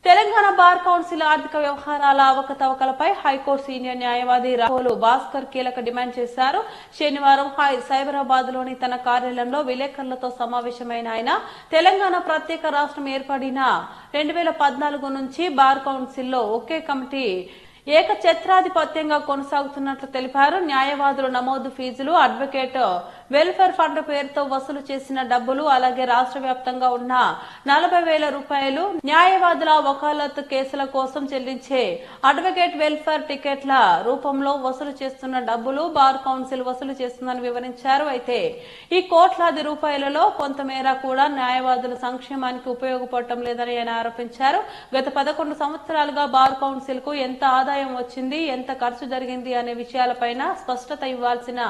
తెలంగాణ బార్ కౌన్సిల్ ఆర్థిక వ్యవహారాల అవకతవకలపై హైకోర్టు సీనియర్ న్యాయవాది రాహుల్ భాస్కర్ కీలక డిమాండ్ చేశారు. శనివారం సైబరాబాద్ లోని తన కార్యాలయంలో విలేకరులతో సమావేశమైన ఆయన తెలంగాణ ప్రత్యేక రాష్ట్రం ఏర్పడిన 2014 నుంచి బార్ కౌన్సిల్లో ఒకే కమిటీ ఏకఛత్రాధిపత్యంగా కొనసాగుతున్నట్లు తెలిపారు. న్యాయవాదుల నమోదు ఫీజులు, అడ్వకేట్ వెల్ఫేర్ ఫండ్ పేరుతో వసూలు చేసిన డబ్బులు, అలాగే రాష్ట్ర వ్యాప్తంగా ఉన్న 40,000 రూపాయలు న్యాయవాదుల వకాలత్ కేసుల కోసం చెల్లించే అడ్వకేట్ వెల్ఫేర్ టికెట్ల రూపంలో వసూలు చేస్తున్న డబ్బులు బార్ కౌన్సిల్ వసూలు చేస్తుందని వివరించారు. అయితే ఈ కోట్లాది రూపాయలలో కొంతమేర కూడా న్యాయవాదుల సంక్షేమానికి ఉపయోగపడటం లేదని ఆయన ఆరోపించారు. గత 11 సంవత్సరాలుగా బార్ కౌన్సిల్ కు ఎంత ఆదాయం వచ్చింది, ఎంత ఖర్చు జరిగింది అనే విషయాలపైన స్పష్టత ఇవ్వాల్సిన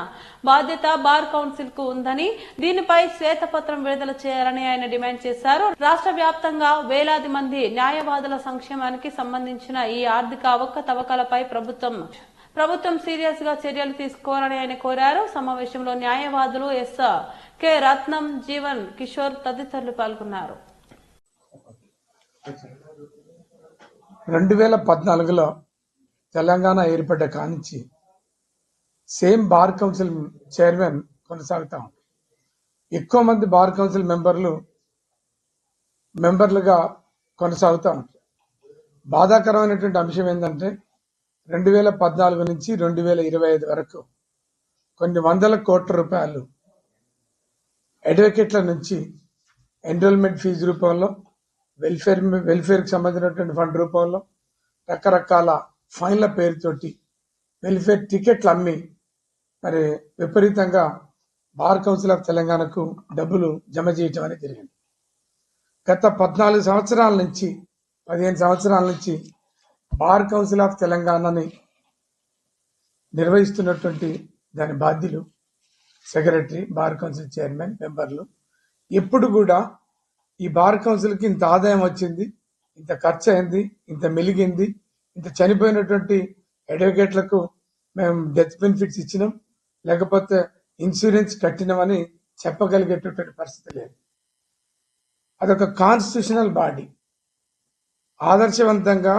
బాధ్యత బార్ కౌన్సిల్ కు ఉందని, దీనిపై శ్వేతపత్రం విడుదల చేయాలని ఆయన డిమాండ్ చేశారు. రాష్ట్ర వ్యాప్తంగా వేలాది మంది న్యాయవాదుల సంక్షేమానికి సంబంధించిన ఈ ఆర్థిక అవకతవకలపై ప్రభుత్వం సీరియస్ గా చర్యలు తీసుకోవాలని ఆయన కోరారు. సమావేశంలో న్యాయవాదులు కె రత్నం, జీవన్ కిషోర్ తదితరులు పాల్గొన్నారు. 2014లో తెలంగాణ ఏర్పడ్డ కానించి సేమ్ బార్ కౌన్సిల్ చైర్మన్ కొనసాగుతాం. ఎక్కువ మంది బార్ కౌన్సిల్ మెంబర్లుగా కొనసాగుతూ ఉంటారు. బాధాకరమైనటువంటి అంశం ఏంటంటే 2014 నుంచి 2025 వరకు కొన్ని వందల కోట్ల రూపాయలు అడ్వకేట్ల నుంచి ఎన్రోల్మెంట్ ఫీజు రూపంలో, వెల్ఫేర్కి సంబంధించినటువంటి ఫండ్ రూపంలో, రకరకాల ఫైన్ల పేరుతోటి వెల్ఫేర్ టికెట్లు అమ్మి మరి విపరీతంగా బార్ కౌన్సిల్ ఆఫ్ తెలంగాణకు డబ్బులు జమ చేయటం అనేది జరిగింది. గత 14 సంవత్సరాల నుంచి 15 సంవత్సరాల నుంచి బార్ కౌన్సిల్ ఆఫ్ తెలంగాణని నిర్వహిస్తున్నటువంటి దాని బాధ్యులు, సెక్రటరీ, బార్ కౌన్సిల్ చైర్మన్, మెంబర్లు ఎప్పుడు కూడా ఈ బార్ కౌన్సిల్కి ఇంత ఆదాయం వచ్చింది, ఇంత ఖర్చు అయింది, ఇంత మెలిగింది, ఇంత చనిపోయినటువంటి అడ్వకేట్లకు మేము డెత్ బెనిఫిట్స్ ఇచ్చినాం, లేకపోతే ఇన్సూరెన్స్ కట్టినామని చెప్పగలిగేటటువంటి పరిస్థితి లేదు. అదొక కాన్స్టిట్యూషనల్ బాడీ. ఆదర్శవంతంగా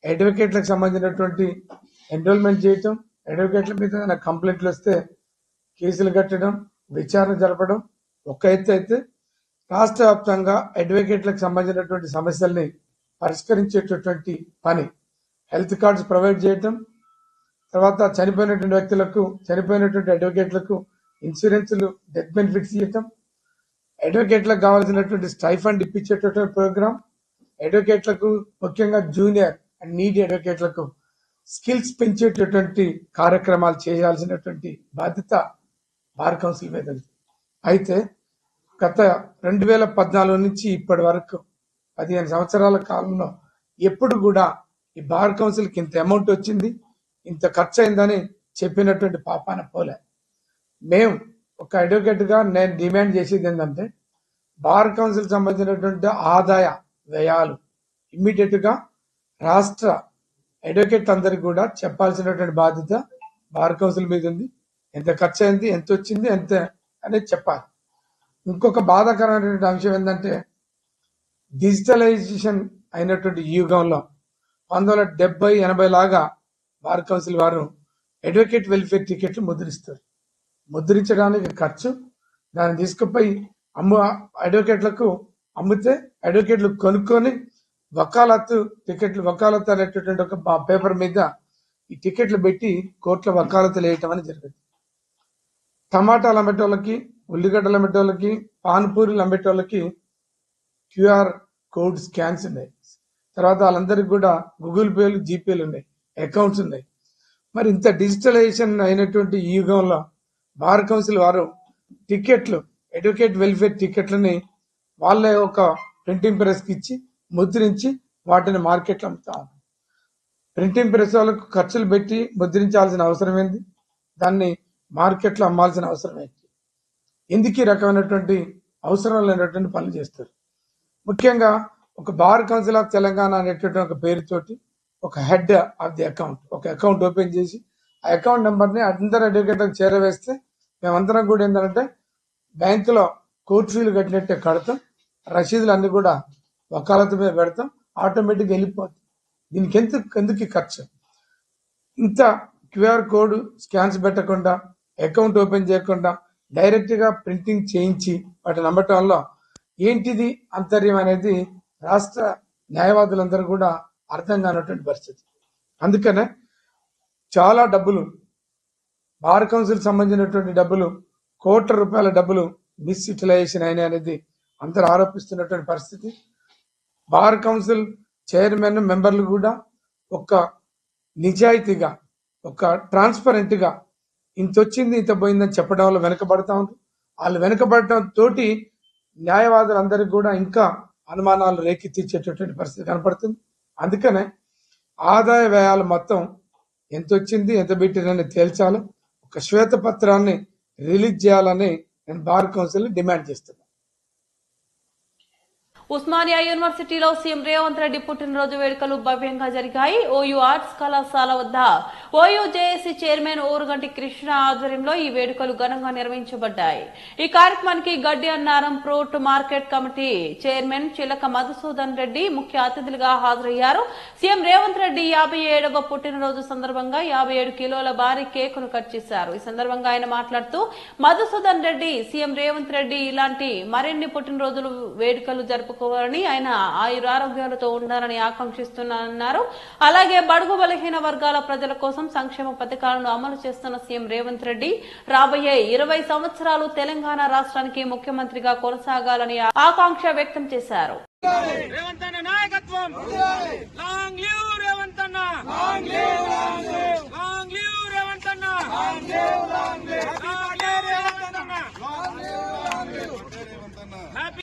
అడ్వకేట్లకు సంబంధించినటువంటి ఎన్రోల్మెంట్ చేయటం, అడ్వకేట్ల మీద కంప్లైంట్లు వస్తే కేసులు కట్టడం, విచారణ జరపడం ఒక ఎత్తు అయితే, రాష్ట్ర వ్యాప్తంగా అడ్వకేట్లకు సంబంధించినటువంటి సమస్యల్ని పరిష్కరించేటటువంటి పని, హెల్త్ కార్డ్స్ ప్రొవైడ్ చేయటం, తర్వాత చనిపోయినటువంటి వ్యక్తులకు, చనిపోయినటువంటి అడ్వకేట్లకు ఇన్సూరెన్స్లు, డెత్ బెనిఫిట్స్ ఇవ్వటం, అడ్వకేట్లకు కావాల్సినటువంటి స్టైఫండ్ ఇప్పించేటటువంటి ప్రోగ్రామ్, అడ్వకేట్లకు ముఖ్యంగా జూనియర్ అండ్ నీడీ అడ్వకేట్లకు స్కిల్స్ పెంచేటటువంటి కార్యక్రమాలు చేయాల్సినటువంటి బాధ్యత బార్ కౌన్సిల్ మీద ఉంది. అయితే గత 2014 నుంచి ఇప్పటి వరకు 15 సంవత్సరాల కాలంలో ఎప్పుడు కూడా ఈ బార్ కౌన్సిల్కి ఇంత అమౌంట్ వచ్చింది, ఇంత ఖర్చు అయిందని చెప్పినటువంటి పాపాన పోలే. మేము ఒక అడ్వకేట్గా నేను డిమాండ్ చేసేది ఏంటంటే, బార్ కౌన్సిల్ సంబంధించినటువంటి ఆదాయ వ్యయాలు ఇమ్మీడియట్ గా రాష్ట్ర అడ్వకేట్ అందరికి కూడా చెప్పాల్సినటువంటి బాధ్యత బార్ కౌన్సిల్ మీద ఉంది. ఎంత ఖర్చు అయింది, ఎంత వచ్చింది, ఎంత అనేది చెప్పాలి. ఇంకొక బాధాకరమైనటువంటి అంశం ఏంటంటే, డిజిటలైజేషన్ అయినటువంటి యుగంలో 1970-80 లాగా బార్ కౌన్సిల్ వారు అడ్వకేట్ వెల్ఫేర్ టికెట్లు ముద్రిస్తారు. ముద్రించడానికి ఖర్చు, దాన్ని తీసుకుపోయి అడ్వకేట్లకు అమ్మితే అడ్వకేట్లు కొనుక్కొని వకాలత్తు టికెట్లు, వకాలత్తు అనేటటువంటి ఒక పేపర్ మీద ఈ టికెట్లు పెట్టి కోర్టులో వకాలత్తులు వేయటం అని జరిగింది. టమాటాలు అమ్మేటోళ్ళకి, ఉల్లిగడ్డలు అమ్మేటోళ్ళకి, పాన్పూరీలు అమ్మేటోళ్ళకి క్యూఆర్ కోడ్ స్కాన్స్ ఉన్నాయి. తర్వాత వాళ్ళందరికీ కూడా గూగుల్ పేలు, జీపేలు ఉన్నాయి, అకౌంట్స్ ఉన్నాయి. మరి ఇంత డిజిటలైజేషన్ అయినటువంటి ఈ యుగంలో బార్ కౌన్సిల్ వారు టికెట్లు, అడ్వకేట్ వెల్ఫేర్ టికెట్లని వాళ్ళే ఒక ప్రింటింగ్ ప్రెస్కి ఇచ్చి ముద్రించి వాటిని మార్కెట్లో అమ్ముతా ఉన్నారు. ప్రింటింగ్ ప్రెస్ వాళ్ళకు ఖర్చులు పెట్టి ముద్రించాల్సిన అవసరం ఏంది, దాన్ని మార్కెట్లో అమ్మాల్సిన అవసరం ఏంటి? ఎందుకు ఈ రకమైనటువంటి అవసరం లేనటువంటి పనులు చేస్తారు? ముఖ్యంగా ఒక బార్ కౌన్సిల్ ఆఫ్ తెలంగాణ అనేటువంటి ఒక పేరుతోటి ఒక హెడ్ ఆఫ్ ది అకౌంట్, ఒక అకౌంట్ ఓపెన్ చేసి ఆ అకౌంట్ నెంబర్ని అందరు అడ్వకేట్లకు చేరవేస్తే మేమందరం కూడా ఏంటంటే బ్యాంకులో కోర్టు ఫీలు కట్టినట్టే కడతాం, రసీదులు అన్ని కూడా వకాలతు మీద పెడతాం, ఆటోమేటిక్గా వెళ్ళిపోతాం. దీనికి ఎందుకు ఖర్చు? ఇంత క్యూఆర్ కోడ్ స్కాన్స్ పెట్టకుండా, అకౌంట్ ఓపెన్ చేయకుండా డైరెక్ట్గా ప్రింటింగ్ చేయించి వాటిని నమ్మటంలో ఏంటిది అంతర్యం అనేది రాష్ట్ర న్యాయవాదులందరూ కూడా అర్థం కానటువంటి పరిస్థితి. అందుకనే చాలా డబ్బులు, బార్ కౌన్సిల్ సంబంధించినటువంటి డబ్బులు, కోట్ల రూపాయల డబ్బులు మిస్యూటిలైజేషన్ అయినాయి అనేది అందరూ ఆరోపిస్తున్నటువంటి పరిస్థితి. బార్ కౌన్సిల్ చైర్మన్, మెంబర్లు కూడా ఒక నిజాయితీగా, ఒక ట్రాన్స్పరెంట్ గా ఇంత వచ్చింది, ఇంత పోయిందని చెప్పడం వల్ల వెనకబడతా ఉంది. వాళ్ళు వెనకబడటం తోటి న్యాయవాదులందరికీ కూడా ఇంకా అనుమానాలు రేకెత్తించేటటువంటి పరిస్థితి కనపడుతుంది. అందుకనే ఆదాయ వ్యయాలు మొత్తం ఎంత వచ్చింది, ఎంత పెట్టిందని తేల్చాలి, ఒక శ్వేతపత్రాన్ని రిలీజ్ చేయాలని నేను బార్ కౌన్సిల్ డిమాండ్ చేస్తున్నాను. ఉస్మానియా యూనివర్సిటీలో సీఎం రేవంత్ రెడ్డి పుట్టినరోజు వేడుకలు భవ్యంగా జరిగాయి. ఓయూ ఆర్ట్స్ కళాశాల వద్ద OU JAC chairman Urugunti Krishna ఆధ్వర్యంలో ఈ వేడుకలు ఘనంగా నిర్వహించబడ్డాయి. ఈ కార్యక్రమానికి గడ్డి Annaram fruit market committee chairman చిలక మధుసూదన్ రెడ్డి ముఖ్య అతిథులుగా హాజరయ్యారు. సీఎం రేవంత్ రెడ్డి 57వ పుట్టినరోజు సందర్భంగా 57 కిలోల భారీ కేకును కట్ చేశారు. ఈ సందర్భంగా ఆయన మాట్లాడుతూ మధుసూదన్ రెడ్డి సీఎం రేవంత్ రెడ్డి ఇలాంటి మరిన్ని పుట్టినరోజులు వేడుకలు జరుపుకోవాలని, ఆయన ఆయురారోగ్యాలతో ఉండాలని ఆకాంక్షిస్తున్నారన్నారు. అలాగే బడుగు బలహీన వర్గాల ప్రజల కోసం సంక్షేమ పథకాలను అమలు చేస్తున్న సీఎం రేవంత్ రెడ్డి రాబోయే 20 సంవత్సరాలు తెలంగాణ రాష్ట్రానికి ముఖ్యమంత్రిగా కొనసాగాలని ఆకాంక్ష వ్యక్తం చేశారు. రేవంతన్న నాయకత్వం లాంగ్ లివ్ రేవంతన్న long live long live long live రేవంతన్న long live long live long live రేవంతన్న లాంగ్ లివ్ లాంగ్ లివ్ రేవంతన్న హ్యాపీ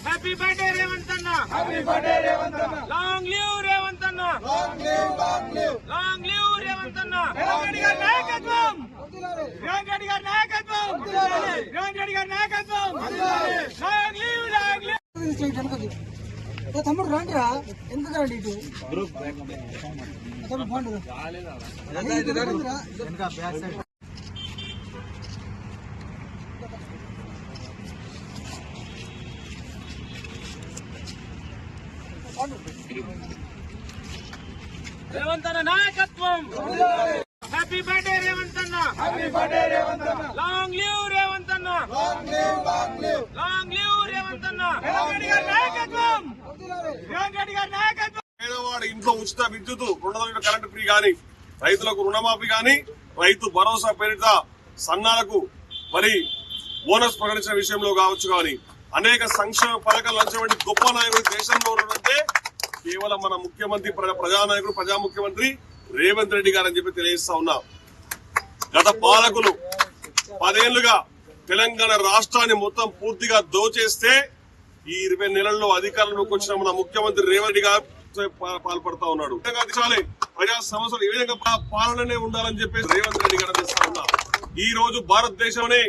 హ్యాపీ బర్త్డే రేవంతన్న హ్యాపీ బర్త్డే రేవంతన్న లాంగ్ లివ్ రేవంతన్న long live long live long live రేవంతన్న రేవంత్ గారి నాయకత్వం రేవంత్ గారి నాయకత్వం రేవంత్ గారి నాయకత్వం లాంగ్ లివ్ లాంగ్ లివ్ తమ్ముడు రాండిరా ఎందుకు రండి ఇటు తమ్ముడు ఫోన్ రేవంతన్న నాయకత్వం హ్యాపీ బర్త్డే రేవంతన్న హ్యాపీ బర్త్డే రేవంతన్న లాంగ్ లివ్ రేవంతన్న long live long live long live రేవంతన్న రేవంత్ గారి నాయకత్వం రేవంత్ గారి నాయకత్వం. పేదవాడి ఇంట్లో ఉచిత విద్యుత్ 200 కరెంటు ఫ్రీ గాని, రైతులకు రుణమాఫీ గాని, రైతు భరోసా పేరిట సన్నాలకు మరి బోనస్ ప్రకటించిన విషయంలో కావచ్చు గాని అనేక సంక్షేమ పథకాలు లంచబడి గొప్ప నాయకుడు దేశంలో ఉన్నదంటే కేవలం మన ముఖ్యమంత్రి ప్రజానాయకుడు ప్రజా ముఖ్యమంత్రి రేవంత్ రెడ్డి గారని చెప్పి తెలియజేస్తా ఉన్నా. గత పాలకులు 10 ఏళ్లుగా తెలంగాణ రాష్ట్రాన్ని మొత్తం పూర్తిగా దోచేస్తే ఈ 20 నెలల్లో అధికారంలోకి వచ్చిన మన ముఖ్యమంత్రి రేవంత్ రెడ్డి గారు పాల్పడతా ఉన్నాడు. ప్రజా సమస్యలు ఏ విధంగా పాలననే ఉండాలని చెప్పేసి రేవంత్ రెడ్డి గారు చేస్తా ఉన్నా. ఈ రోజు భారతదేశంలోనే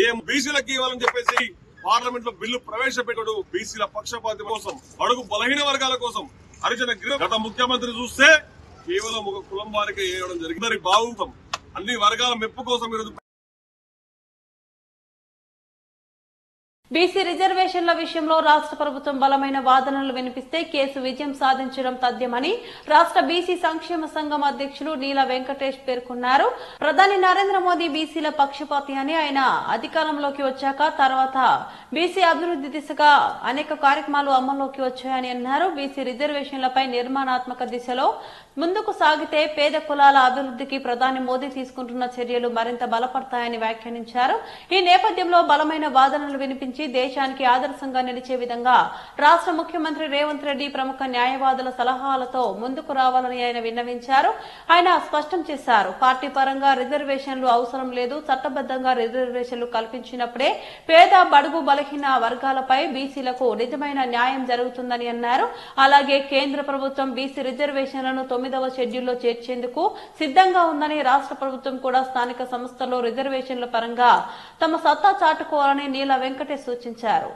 ఏం బీసీలకు ఇవ్వాలని చెప్పేసి పార్లమెంట్ లో బిల్లు ప్రవేశపెట్టాడు. బీసీల పక్షపాతి కోసం, బడుగు బలహీన వర్గాల కోసం హరిజన గత ముఖ్యమంత్రి చూస్తే కేవలం ఒక కులం వారికి వేయడం జరిగింది. బాగుంటాం అన్ని వర్గాల మెప్పు కోసం ఈరోజు బీసీ రిజర్వేషన్ల విషయంలో రాష్ట్ర ప్రభుత్వం బలమైన వాదనలు వినిపిస్తే కేసు విజయం సాధించడం తథ్యమని రాష్ట్ర బీసీ సంక్షేమ సంఘం అధ్యక్షులు నీల వెంకటేష్ పేర్కొన్నారు. ప్రధాని నరేంద్ర మోదీ బీసీల పక్షపాతి అని, ఆయన అధికారంలోకి వచ్చాక తర్వాత బీసీ అభివృద్ది దిశగా అనేక కార్యక్రమాలు అమల్లోకి వచ్చాయని అన్నారు. బీసీ రిజర్వేషన్లపై నిర్మాణాత్మక దిశలో ముందుకు సాగితే పేద కులాల అభివృద్దికి ప్రధాని మోదీ తీసుకుంటున్న చర్యలు మరింత బలపడతాయని వ్యాఖ్యానించారు. ఈ నేపథ్యంలో బలమైన వాదనలు వినిపించి దేశానికి ఆదర్శంగా నిలిచే విధంగా రాష్ట్ర ముఖ్యమంత్రి రేవంత్ రెడ్డి ప్రముఖ న్యాయవాదుల సలహాలతో ముందుకు రావాలని ఆయన విన్నవించారు. ఆయన స్పష్టం చేశారు, పార్టీ పరంగా రిజర్వేషన్లు అవసరం లేదు, చట్టబద్దంగా రిజర్వేషన్లు కల్పించినప్పుడే పేద బడుగు బలహీన వర్గాలపై బీసీలకు నిజమైన న్యాయం జరుగుతుందని అన్నారు. అలాగే కేంద్ర ప్రభుత్వం బీసీ రిజర్వేషన్లను 9వ షెడ్యూల్లో చేర్చేందుకు సిద్దంగా ఉందని, రాష్ట్ర ప్రభుత్వం కూడా స్థానిక సంస్థల్లో రిజర్వేషన్ల పరంగా తమ సత్తా చాటుకోవాలని నీల వెంకటేష్ సూచించారు.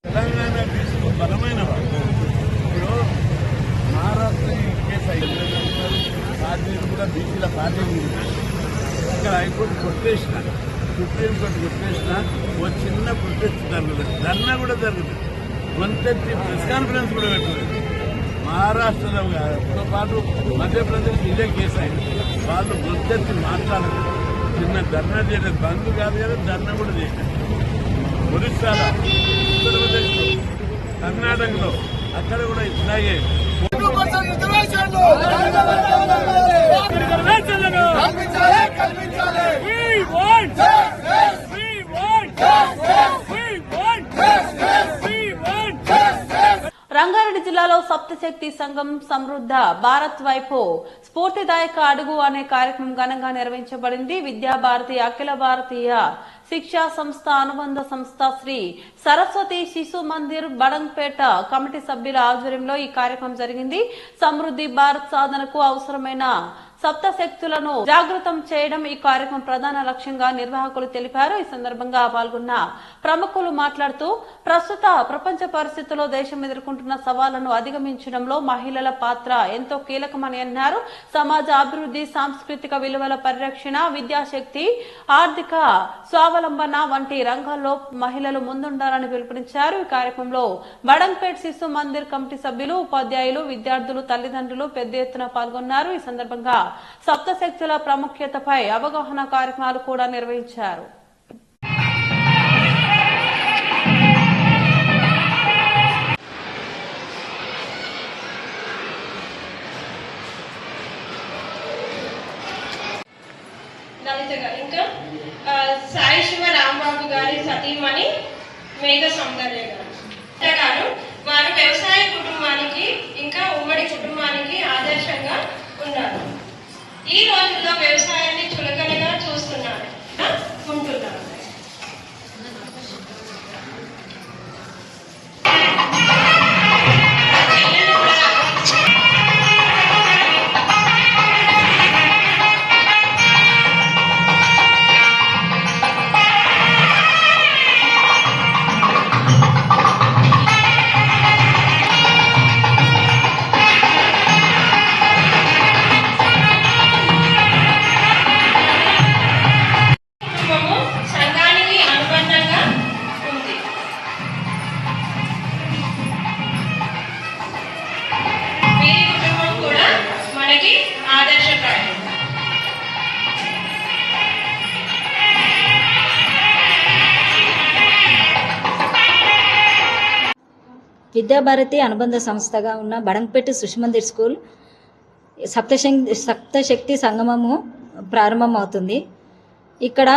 తెలంగాణ బీసీలు బలమైన వాళ్ళు. ఇప్పుడు మహారాష్ట్ర కేసు పార్టీలు కూడా బీసీల పార్టీ ఇక్కడ హైకోర్టు కొట్టేసిన, సుప్రీంకోర్టు కొట్టేసిన ఓ చిన్న ప్రొటెస్ట్ జరుగుతుంది, ధర్నా కూడా జరుగుతుంది, గొంతెత్తి ప్రెస్ కాన్ఫరెన్స్ కూడా పెట్టలేదు. మహారాష్ట్రతో పాటు మధ్యప్రదేశ్ ఇదే కేసు అయింది. వాళ్ళు గొంతెత్తి మాట్లాడలేదు, చిన్న ధర్నా చేయలేదు, బంద్ కాదు కదా, ధర్నా కూడా చేయలేదు. ఒరిస్సాలో, ఉత్తరప్రదేశ్లో, కర్ణాటకలో అక్కడ కూడా ఇట్లాగే రంగారెడ్డి జిల్లాలో సప్తశక్తి సంఘం సమృద్ధ భారత్ వైపు స్ఫూర్తిదాయక అడుగు అనే కార్యక్రమం ఘనంగా నిర్వహించబడింది. విద్యాభారతి అఖిల భారతీయ శిక్షా సంస్థ అనుబంధ సంస్థ శ్రీ సరస్వతి శిశు మందిర్ బడంగ్పేట కమిటీ సభ్యుల ఆధ్వర్యంలో ఈ కార్యక్రమం జరిగింది. సమృద్ధి భారత్ సాధనకు అవసరమైన సప్తశక్తులను జాగృతం చేయడం ఈ కార్యక్రమం ప్రధాన లక్ష్యంగా నిర్వాహకులు తెలిపారు. ఈ సందర్భంగా పాల్గొన్న ప్రముఖులు మాట్లాడుతూ ప్రస్తుత ప్రపంచ పరిస్థితుల్లో దేశం ఎదుర్కొంటున్న సవాళ్లను అధిగమించడంలో మహిళల పాత్ర ఎంతో కీలకమని అన్నారు. సమాజ అభివృద్ధి, సాంస్కృతిక విలువల పరిరక్షణ, విద్యాశక్తి, ఆర్థిక స్వావలంబన వంటి రంగాల్లో మహిళలు ముందుండాలని పిలుపునిచ్చారు. ఈ కార్యక్రమంలో బడంగ్పేట్ శిశు మందిర్ కమిటీ సభ్యులు, ఉపాధ్యాయులు, విద్యార్థులు, తల్లిదండ్రులు పెద్ద ఎత్తున పాల్గొన్నారు. ఈ సందర్భంగా సప్తశక్తుల ప్రాముఖ్యతపై అవగాహన కార్యక్రమాలు కూడా నిర్వహించారు. ఇంకా సాయి శివ రాంబాబు గారి సతీమణి మేఘ సౌందర్య గారు వారు వ్యవసాయ కుటుంబానికి ఇంకా ఉమ్మడి కుటుంబానికి ఆదర్శంగా ఉన్నారు. ఈ రోజుల్లో వ్యవసాయాన్ని చులకనగా చూస్తున్నారు ఉంటున్నారు. సంఘానికి అనుబంధంగా ఉంది. వీరి కుటుంబం కూడా మనకి ఆదర్శప్రాయం. విద్యాభారతి అనుబంధ సంస్థగా ఉన్న బడంగ్పేట శిశుమందిర్ స్కూల్ సప్తశక్తి సంగమము ప్రారంభమవుతుంది. ఇక్కడ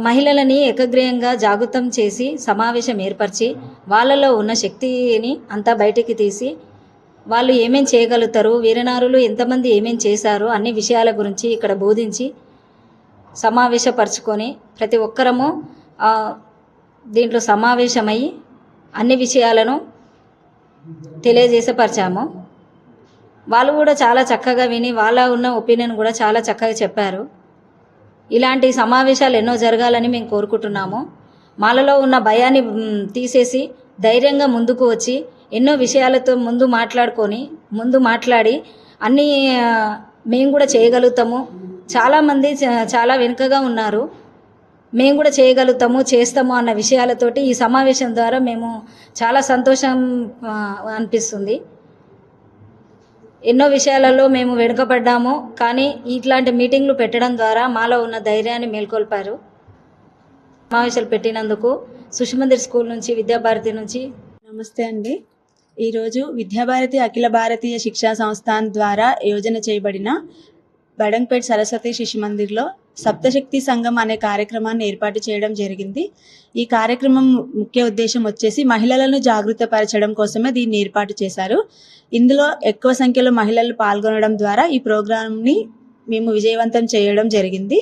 మహిళలని ఏకగ్రీయంగా జాగృతం చేసి సమావేశం ఏర్పరిచి వాళ్ళలో ఉన్న శక్తిని అంతా బయటికి తీసి వాళ్ళు ఏమేం చేయగలుగుతారు, వీరనారులు ఎంతమంది ఏమేం చేశారు అన్ని విషయాల గురించి ఇక్కడ బోధించి సమావేశపరచుకొని ప్రతి ఒక్కరము దీంట్లో సమావేశమై అన్ని విషయాలను తెలియజేసపరిచాము. వాళ్ళు కూడా చాలా చక్కగా విని వాళ్ళ ఉన్న ఒపీనియన్ కూడా చాలా చక్కగా చెప్పారు. ఇలాంటి సమావేశాలు ఎన్నో జరగాలని మేము కోరుకుంటున్నాము. మాలలో ఉన్న భయాన్ని తీసేసి ధైర్యంగా ముందుకు వచ్చి ఎన్నో విషయాలతో ముందు మాట్లాడి అన్నీ మేము కూడా చేయగలుగుతాము. చాలామంది చాలా వెనుకగా ఉన్నారు, మేము కూడా చేయగలుగుతాము, చేస్తాము అన్న విషయాలతోటి ఈ సమావేశం ద్వారా మేము చాలా సంతోషం అనిపిస్తుంది. ఎన్నో విషయాలలో మేము వెనుకబడ్డాము, కానీ ఇట్లాంటి మీటింగ్లు పెట్టడం ద్వారా మాలో ఉన్న ధైర్యాన్ని మేల్కొల్పారు. సమావేశాలు పెట్టినందుకు సుష్మందిర్ స్కూల్ నుంచి, విద్యాభారతి నుంచి నమస్తే అండి. ఈరోజు విద్యాభారతి అఖిల భారతీయ శిక్షా సంస్థాన్ ద్వారా యోజన చేయబడిన బడంగ్పేట్ సరస్వతి శిశు మందిర్లో సప్తశక్తి సంఘం అనే కార్యక్రమాన్ని ఏర్పాటు చేయడం జరిగింది. ఈ కార్యక్రమం ముఖ్య ఉద్దేశం వచ్చేసి మహిళలను జాగృతపరచడం కోసమే దీన్ని ఏర్పాటు చేశారు. ఇందులో ఎక్కువ సంఖ్యలో మహిళలు పాల్గొనడం ద్వారా ఈ ప్రోగ్రాంని మేము విజయవంతం చేయడం జరిగింది.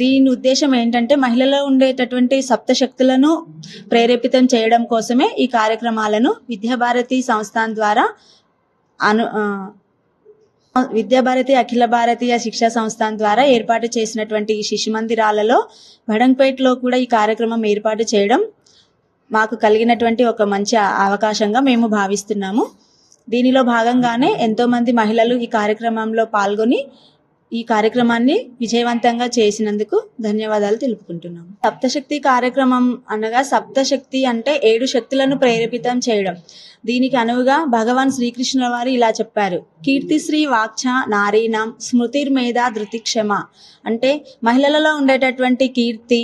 దీని ఉద్దేశం ఏంటంటే మహిళల్లో ఉండేటటువంటి సప్తశక్తులను ప్రేరేపితం చేయడం కోసమే ఈ కార్యక్రమాలను విద్యాభారతి సంస్థాన్ ద్వారా విద్యాభారతి అఖిల భారతీయ శిక్షా సంస్థాన్ ద్వారా ఏర్పాటు చేసినటువంటి ఈ శిశు మందిరాలలో బడంగ్పేట్లో కూడా ఈ కార్యక్రమం ఏర్పాటు చేయడం మాకు కలిగినటువంటి ఒక మంచి అవకాశంగా మేము భావిస్తున్నాము. దీనిలో భాగంగానే ఎంతోమంది మహిళలు ఈ కార్యక్రమంలో పాల్గొని ఈ కార్యక్రమాన్ని విజయవంతంగా చేసినందుకు ధన్యవాదాలు తెలుపుకుంటున్నాము. సప్తశక్తి కార్యక్రమం అనగా సప్తశక్తి అంటే 7 శక్తులను ప్రేరేపితం చేయడం. దీనికి అనువుగా భగవాన్ శ్రీకృష్ణుల వారు ఇలా చెప్పారు: కీర్తిశ్రీ వాక్ఛ నారీనాం స్మృతిర్మేధా ధృతిక్షమ. అంటే మహిళలలో ఉండేటటువంటి కీర్తి,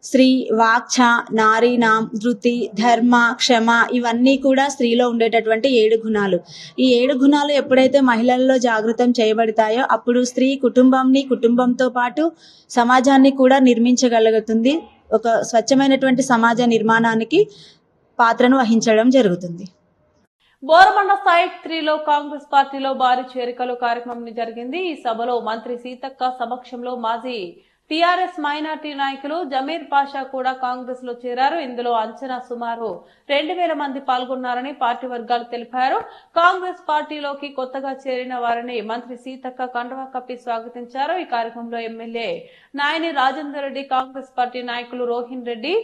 స్త్రీ, వాక్ఛ, నారీనాం, ధృతి, ధర్మ, క్షమ ఇవన్నీ కూడా స్త్రీలో ఉండేటటువంటి 7 గుణాలు. ఈ 7 గుణాలు ఎప్పుడైతే మహిళల్లో జాగృతం చేయబడతాయో అప్పుడు స్త్రీ కుటుంబంతో పాటు సమాజాన్ని కూడా నిర్మించగలుగుతుంది. ఒక స్వచ్ఛమైనటువంటి సమాజ నిర్మాణానికి పాత్రను వహించడం జరుగుతుంది. బోరబండ సైట్ 3లో కాంగ్రెస్ పార్టీలో భారీ చేరికలు కార్యక్రమం జరిగింది. ఈ సభలో మంత్రి సీతక్క సమక్షంలో మాజీ టీఆర్ఎస్ మైనార్టీ నాయకులు జమీర్ పాషా కూడా కాంగ్రెస్ లో చేరారు. ఇందులో అంచనా సుమారు 2000 మంది పాల్గొన్నారని పార్టీ వర్గాలు తెలిపారు. కాంగ్రెస్ పార్టీలోకి కొత్తగా చేరిన వారిని మంత్రి సీతక్క కండువా కప్పి స్వాగతించారు. ఈ కార్యక్రమంలో ఎమ్మెల్యే నాయని రాజేందర్ రెడ్డి, కాంగ్రెస్ పార్టీ నాయకులు రోహిన్ రెడ్డి,